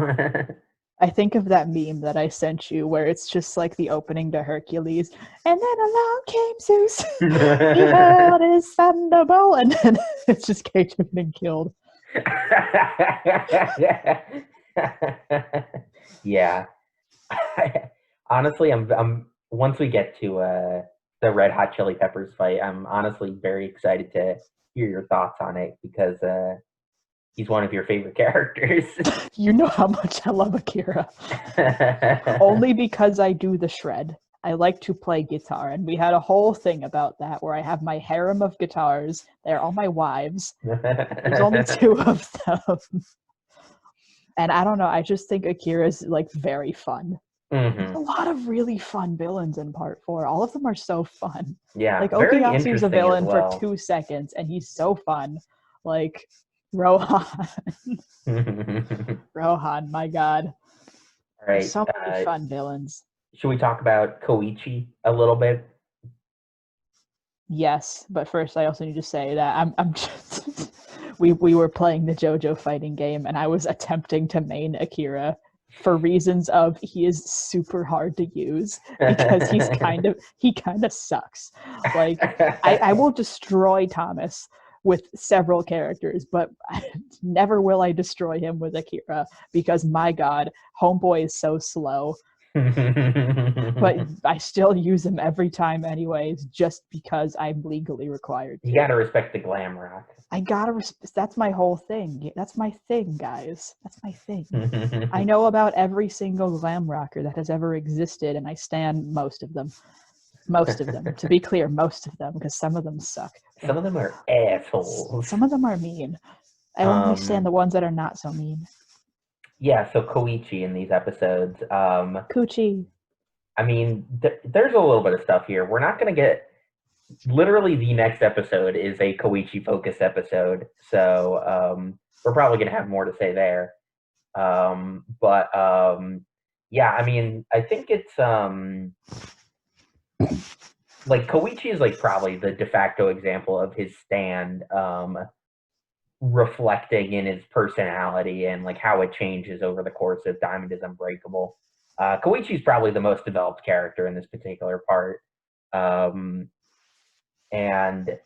I think of that meme that I sent you where it's just like the opening to Hercules, and then along came Zeus. He held his thunderbolt, and then it's just Keicho getting killed. Yeah. Honestly, I'm once we get to the Red Hot Chili Peppers fight, I'm honestly very excited to hear your thoughts on it because he's one of your favorite characters. You know how much I love Akira. Only because I do the shred. I like to play guitar, and we had a whole thing about that where I have my harem of guitars. They're all my wives. There's only 2 of them. And I don't know, I just think Akira's like very fun. There's a lot of really fun villains in part 4. All of them are so fun. Yeah, like very Okuyasu's a interesting as villain well. for 2 seconds, and he's so fun. Like Rohan. Rohan, my god. All There's right. so many fun villains. Should we talk about Koichi a little bit? Yes, but first I also need to say that I'm just we were playing the JoJo fighting game, and I was attempting to main Akira for reasons of he is super hard to use because he kind of sucks. Like I will destroy Thomas with several characters, but never will I destroy him with Akira because my god, homeboy is so slow. But I still use him every time anyways, just because I'm legally required to. You gotta respect the glam rock. I gotta respect. That's my whole thing. That's my thing, guys. That's my thing. I know about every single glam rocker that has ever existed, and I stand most of them. Most of them. To be clear, most of them, because some of them suck. Some of them are assholes. Some of them are mean. I only stand the ones that are not so mean. Yeah, so Koichi in these episodes. Coochie. I mean, there's a little bit of stuff here. We're not going to get. Literally, the next episode is a Koichi focused episode, so we're probably going to have more to say there. Yeah, I mean, I think it's like Koichi is like probably the de facto example of his stand reflecting in his personality and like how it changes over the course of Diamond is Unbreakable. Koichi's probably the most developed character in this particular part. And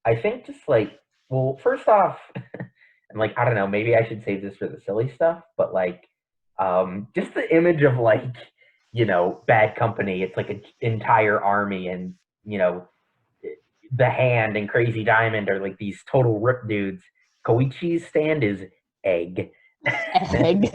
I think just like, well, first off, and like, I don't know, maybe I should save this for the silly stuff, but like, just the image of like, Bad Company, it's like an entire army and, the Hand and Crazy Diamond are like these total rip dudes. Koichi's stand is egg. Egg.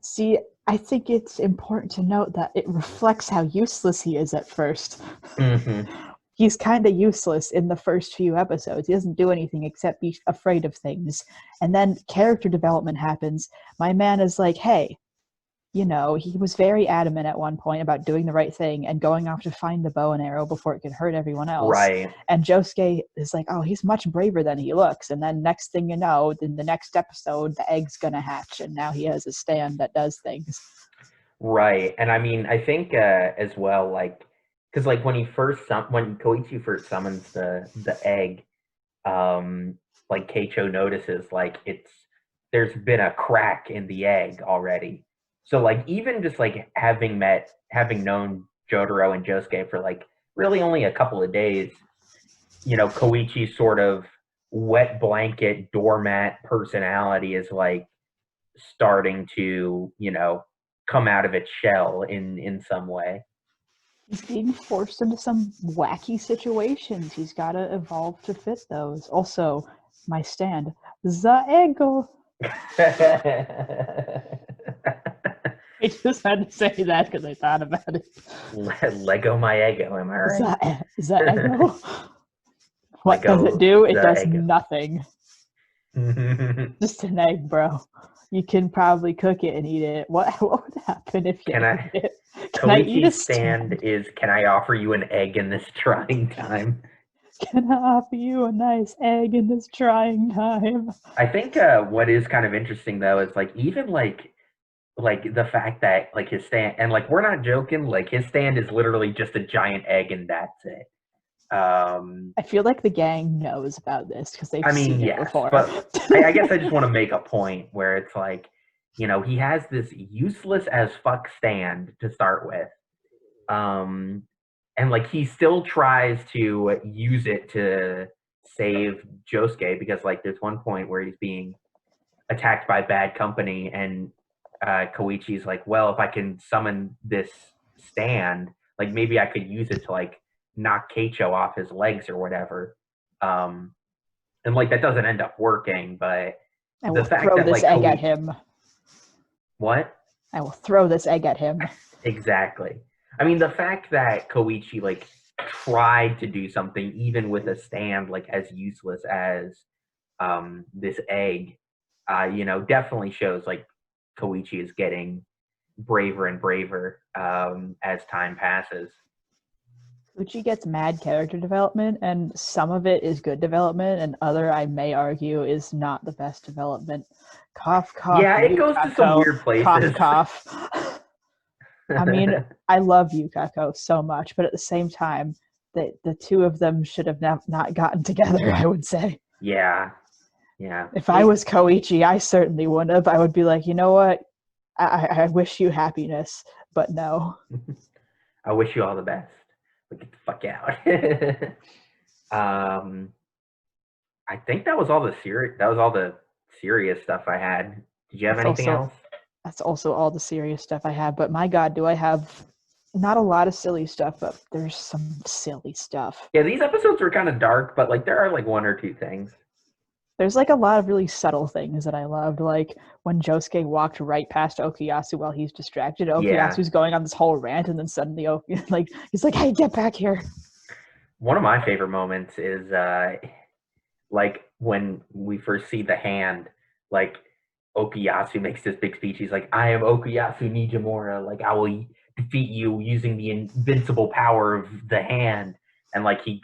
See, I think it's important to note that it reflects how useless he is at first. Mm-hmm. He's kind of useless in the first few episodes. He doesn't do anything except be afraid of things. And then character development happens. My man is like, hey, he was very adamant at one point about doing the right thing and going off to find the bow and arrow before it could hurt everyone else. Right. And Josuke is like, oh, he's much braver than he looks. And then next thing you know, in the next episode, the egg's going to hatch. And now he has a stand that does things. Right. And I mean, I think as well, like, because like when Koichi first summons the egg, like Keicho notices like there's been a crack in the egg already. So like even just like having known Jotaro and Josuke for like really only a couple of days, Koichi's sort of wet blanket doormat personality is like starting to, come out of its shell in some way. He's being forced into some wacky situations. He's got to evolve to fit those. Also, my stand, the ego. I just had to say that because I thought about it. Lego my ego, am I right? Is that ego? What does it do? It does ego. nothing. Just an egg, bro. You can probably cook it and eat it. What would happen if you ate it? Can I eat a stand? Can I offer you an egg in this trying time? Can I offer you a nice egg in this trying time? I think what is kind of interesting though is like even like the fact that like his stand, and like we're not joking, like his stand is literally just a giant egg and that's it. I feel like the gang knows about this because they've I mean, seen it yes, before. but I guess I just want to make a point where it's like, he has this useless as fuck stand to start with. Um, and like he still tries to use it to save Josuke because like there's one point where he's being attacked by bad company and Koichi's like, well, if I can summon this stand, like maybe I could use it to like knock Keicho off his legs or whatever. Um, and like that doesn't end up working, but I the will fact throw that this like egg at Koichi, him. what? I will throw this egg at him. Exactly. I mean, the fact that Koichi like tried to do something even with a stand like as useless as this egg, definitely shows like Koichi is getting braver and braver as time passes. Uchi gets mad character development, and some of it is good development, and other, I may argue, is not the best development. Cough, cough, Yeah, it goes to some Yukako. weird Cough, places. cough. I mean, I love Yukako so much, but at the same time, the two of them should have not gotten together, I would say. Yeah, yeah. If I was Koichi, I certainly wouldn't have. I would be like, you know what? I wish you happiness, but no. I wish you all the best. But get the fuck out. I think that was all the serious stuff I had. Did you have anything else? That's also all the serious stuff I have. But my God, do I have not a lot of silly stuff, but there's some silly stuff. Yeah, these episodes were kind of dark, but like there are like one or two things. There's like a lot of really subtle things that I loved, like when Josuke walked right past Okuyasu while he's distracted. Okuyasu's going on this whole rant, and then suddenly, he's like, "Hey, get back here!" One of my favorite moments is like when we first see the hand, like Okuyasu makes this big speech. He's like, "I am Okuyasu Nijimura. Like I will defeat you using the invincible power of the hand." And like he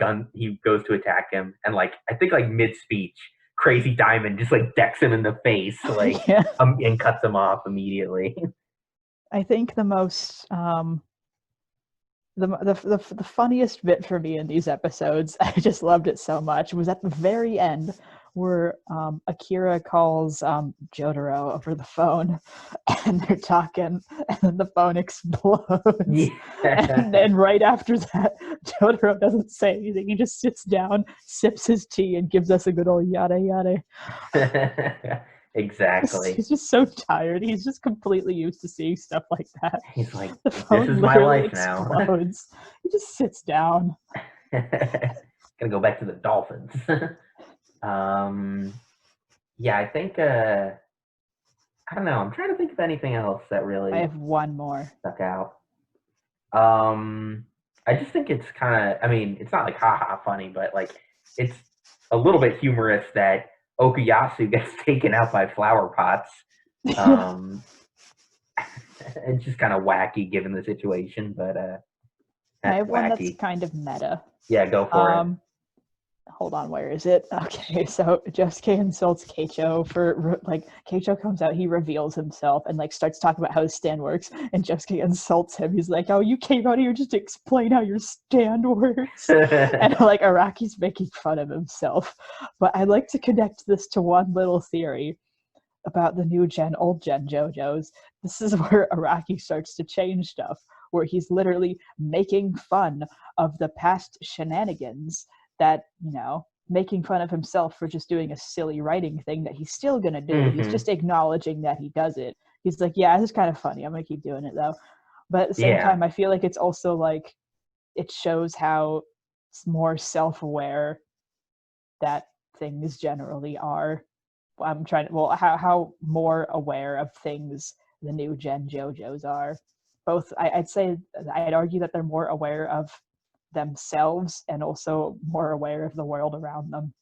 goes to attack him, and like I think like mid speech, Crazy Diamond just like decks him in the face, like Yeah. and cuts him off immediately. I think the most the funniest bit for me in these episodes, I just loved it so much, was at the very end where Akira calls Jotaro over the phone, and they're talking, and then the phone explodes. Yeah. And then right after that, Jotaro doesn't say anything. He just sits down, sips his tea, and gives us a good old yada yada. Exactly. He's just so tired. He's just completely used to seeing stuff like that. He's like, the phone this is my life explodes. now. He just sits down. Gonna go back to the Dolphins. Yeah, I think I don't know. I'm trying to think of anything else that really I have one more stuck out. I just think it's kind of, I mean, it's not like haha funny, but like it's a little bit humorous that Okuyasu gets taken out by flower pots. It's just kind of wacky given the situation, but I have wacky. one that's kind of meta. Yeah, go for it. Hold on, where is it? Okay, so Josuke insults Keicho for, like, Keicho comes out, he reveals himself and, like, starts talking about how his stand works, and Josuke insults him. He's like, "Oh, you came out here just to explain how your stand works?" And, like, Araki's making fun of himself. But I'd like to connect this to one little theory about the new gen, old gen JoJo's. This is where Araki starts to change stuff, where he's literally making fun of the past shenanigans that, making fun of himself for just doing a silly writing thing that he's still gonna do. Mm-hmm. He's just acknowledging that he does it. He's like, yeah, this is kind of funny. I'm gonna keep doing it though. But at the same time, I feel like it's also like it shows how it's more self-aware that things generally are. I'm trying to, how more aware of things the new gen JoJo's are. Both, I'd argue that they're more aware of themselves and also more aware of the world around them.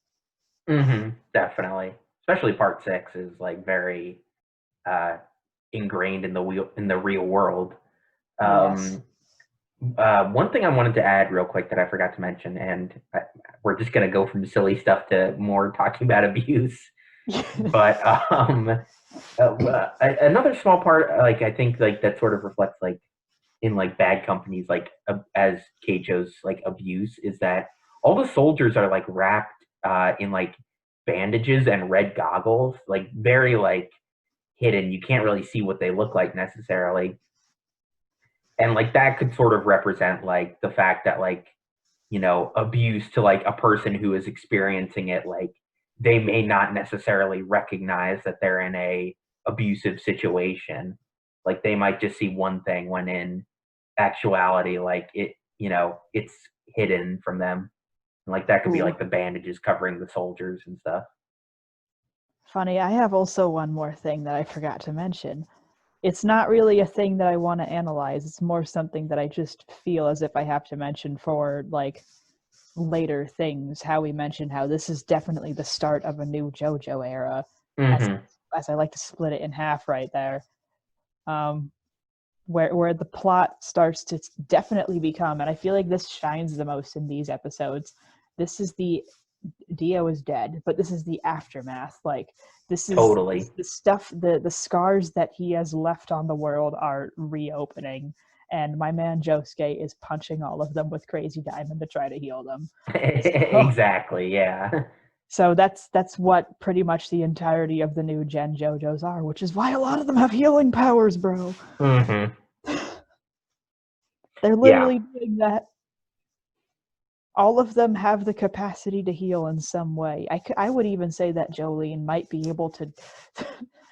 Mm-hmm, definitely. Especially part 6 is like very ingrained in the real world. Yes. One thing I wanted to add real quick that I forgot to mention, and we're just gonna go from silly stuff to more talking about abuse. But another small part, like I think, like that sort of reflects like in like bad companies, like as Keicho's like abuse, is that all the soldiers are like wrapped in like bandages and red goggles, like very like hidden. You can't really see what they look like necessarily. And like that could sort of represent like the fact that like, abuse to like a person who is experiencing it, like they may not necessarily recognize that they're in a abusive situation. Like they might just see one thing when in actuality, like it's hidden from them. And like that could be Ooh. like the bandages covering the soldiers and stuff. Funny, I have also one more thing that I forgot to mention. It's not really a thing that I want to analyze. It's more something that I just feel as if I have to mention for like later things. How we mentioned how this is definitely the start of a new JoJo era, as Hmm. as I like to split it in half right there. Um, where the plot starts to definitely become, and I feel like this shines the most in these episodes. This is the Dio is dead, but this is the aftermath. Like this is Totally. the stuff, the scars that he has left on the world are reopening, and my man Josuke is punching all of them with Crazy Diamond to try to heal them. So, Exactly. Yeah. so that's what pretty much the entirety of the new Gen JoJos are, which is why a lot of them have healing powers, bro. Hmm. They're Yeah. literally doing that. All of them have the capacity to heal in some way. I would even say that Jolene might be able to.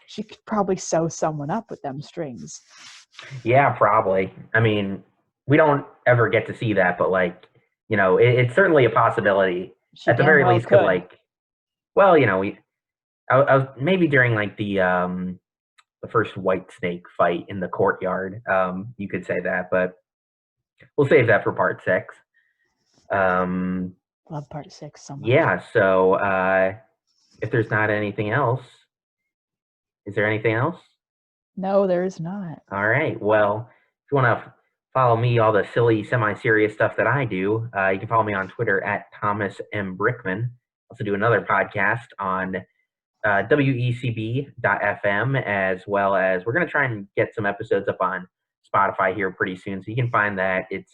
She could probably sew someone up with them strings. Yeah, probably. I mean, we don't ever get to see that, but like, it's certainly a possibility. She At the damn very well least, could could. like, well, I was maybe during like the first white snake fight in the courtyard. You could say that, but we'll save that for part 6. Um, Love part 6 so much. yeah. So if there's not anything else, is there anything else? No, there is not. All right. Well, if you want to follow me, all the silly, semi-serious stuff that I do, you can follow me on Twitter at Thomas M. Brickman. Also do another podcast on WECB.FM, as well as we're going to try and get some episodes up on Spotify here pretty soon. So you can find that. It's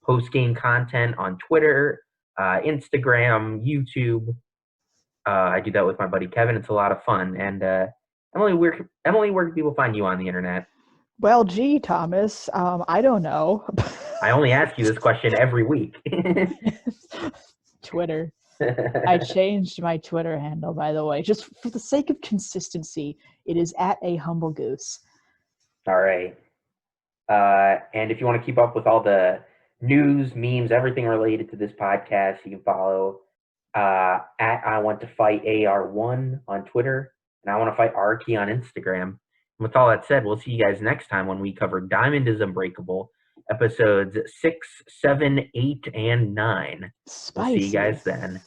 post-game content on Twitter, Instagram, YouTube. I do that with my buddy Kevin. It's a lot of fun. And Emily, where can people find you on the internet? Well, gee, Thomas, I don't know. I only ask you this question every week. Twitter. I changed my Twitter handle, by the way, just for the sake of consistency. It is at a humble goose. All right. And if you want to keep up with all the news, memes, everything related to this podcast, you can follow at I Want to Fight AR1 on Twitter, and I Want to Fight Araki on Instagram. And with all that said, we'll see you guys next time when we cover Diamond is Unbreakable, episodes 6, 7, 8, and 9. Spicy. We'll see you guys then.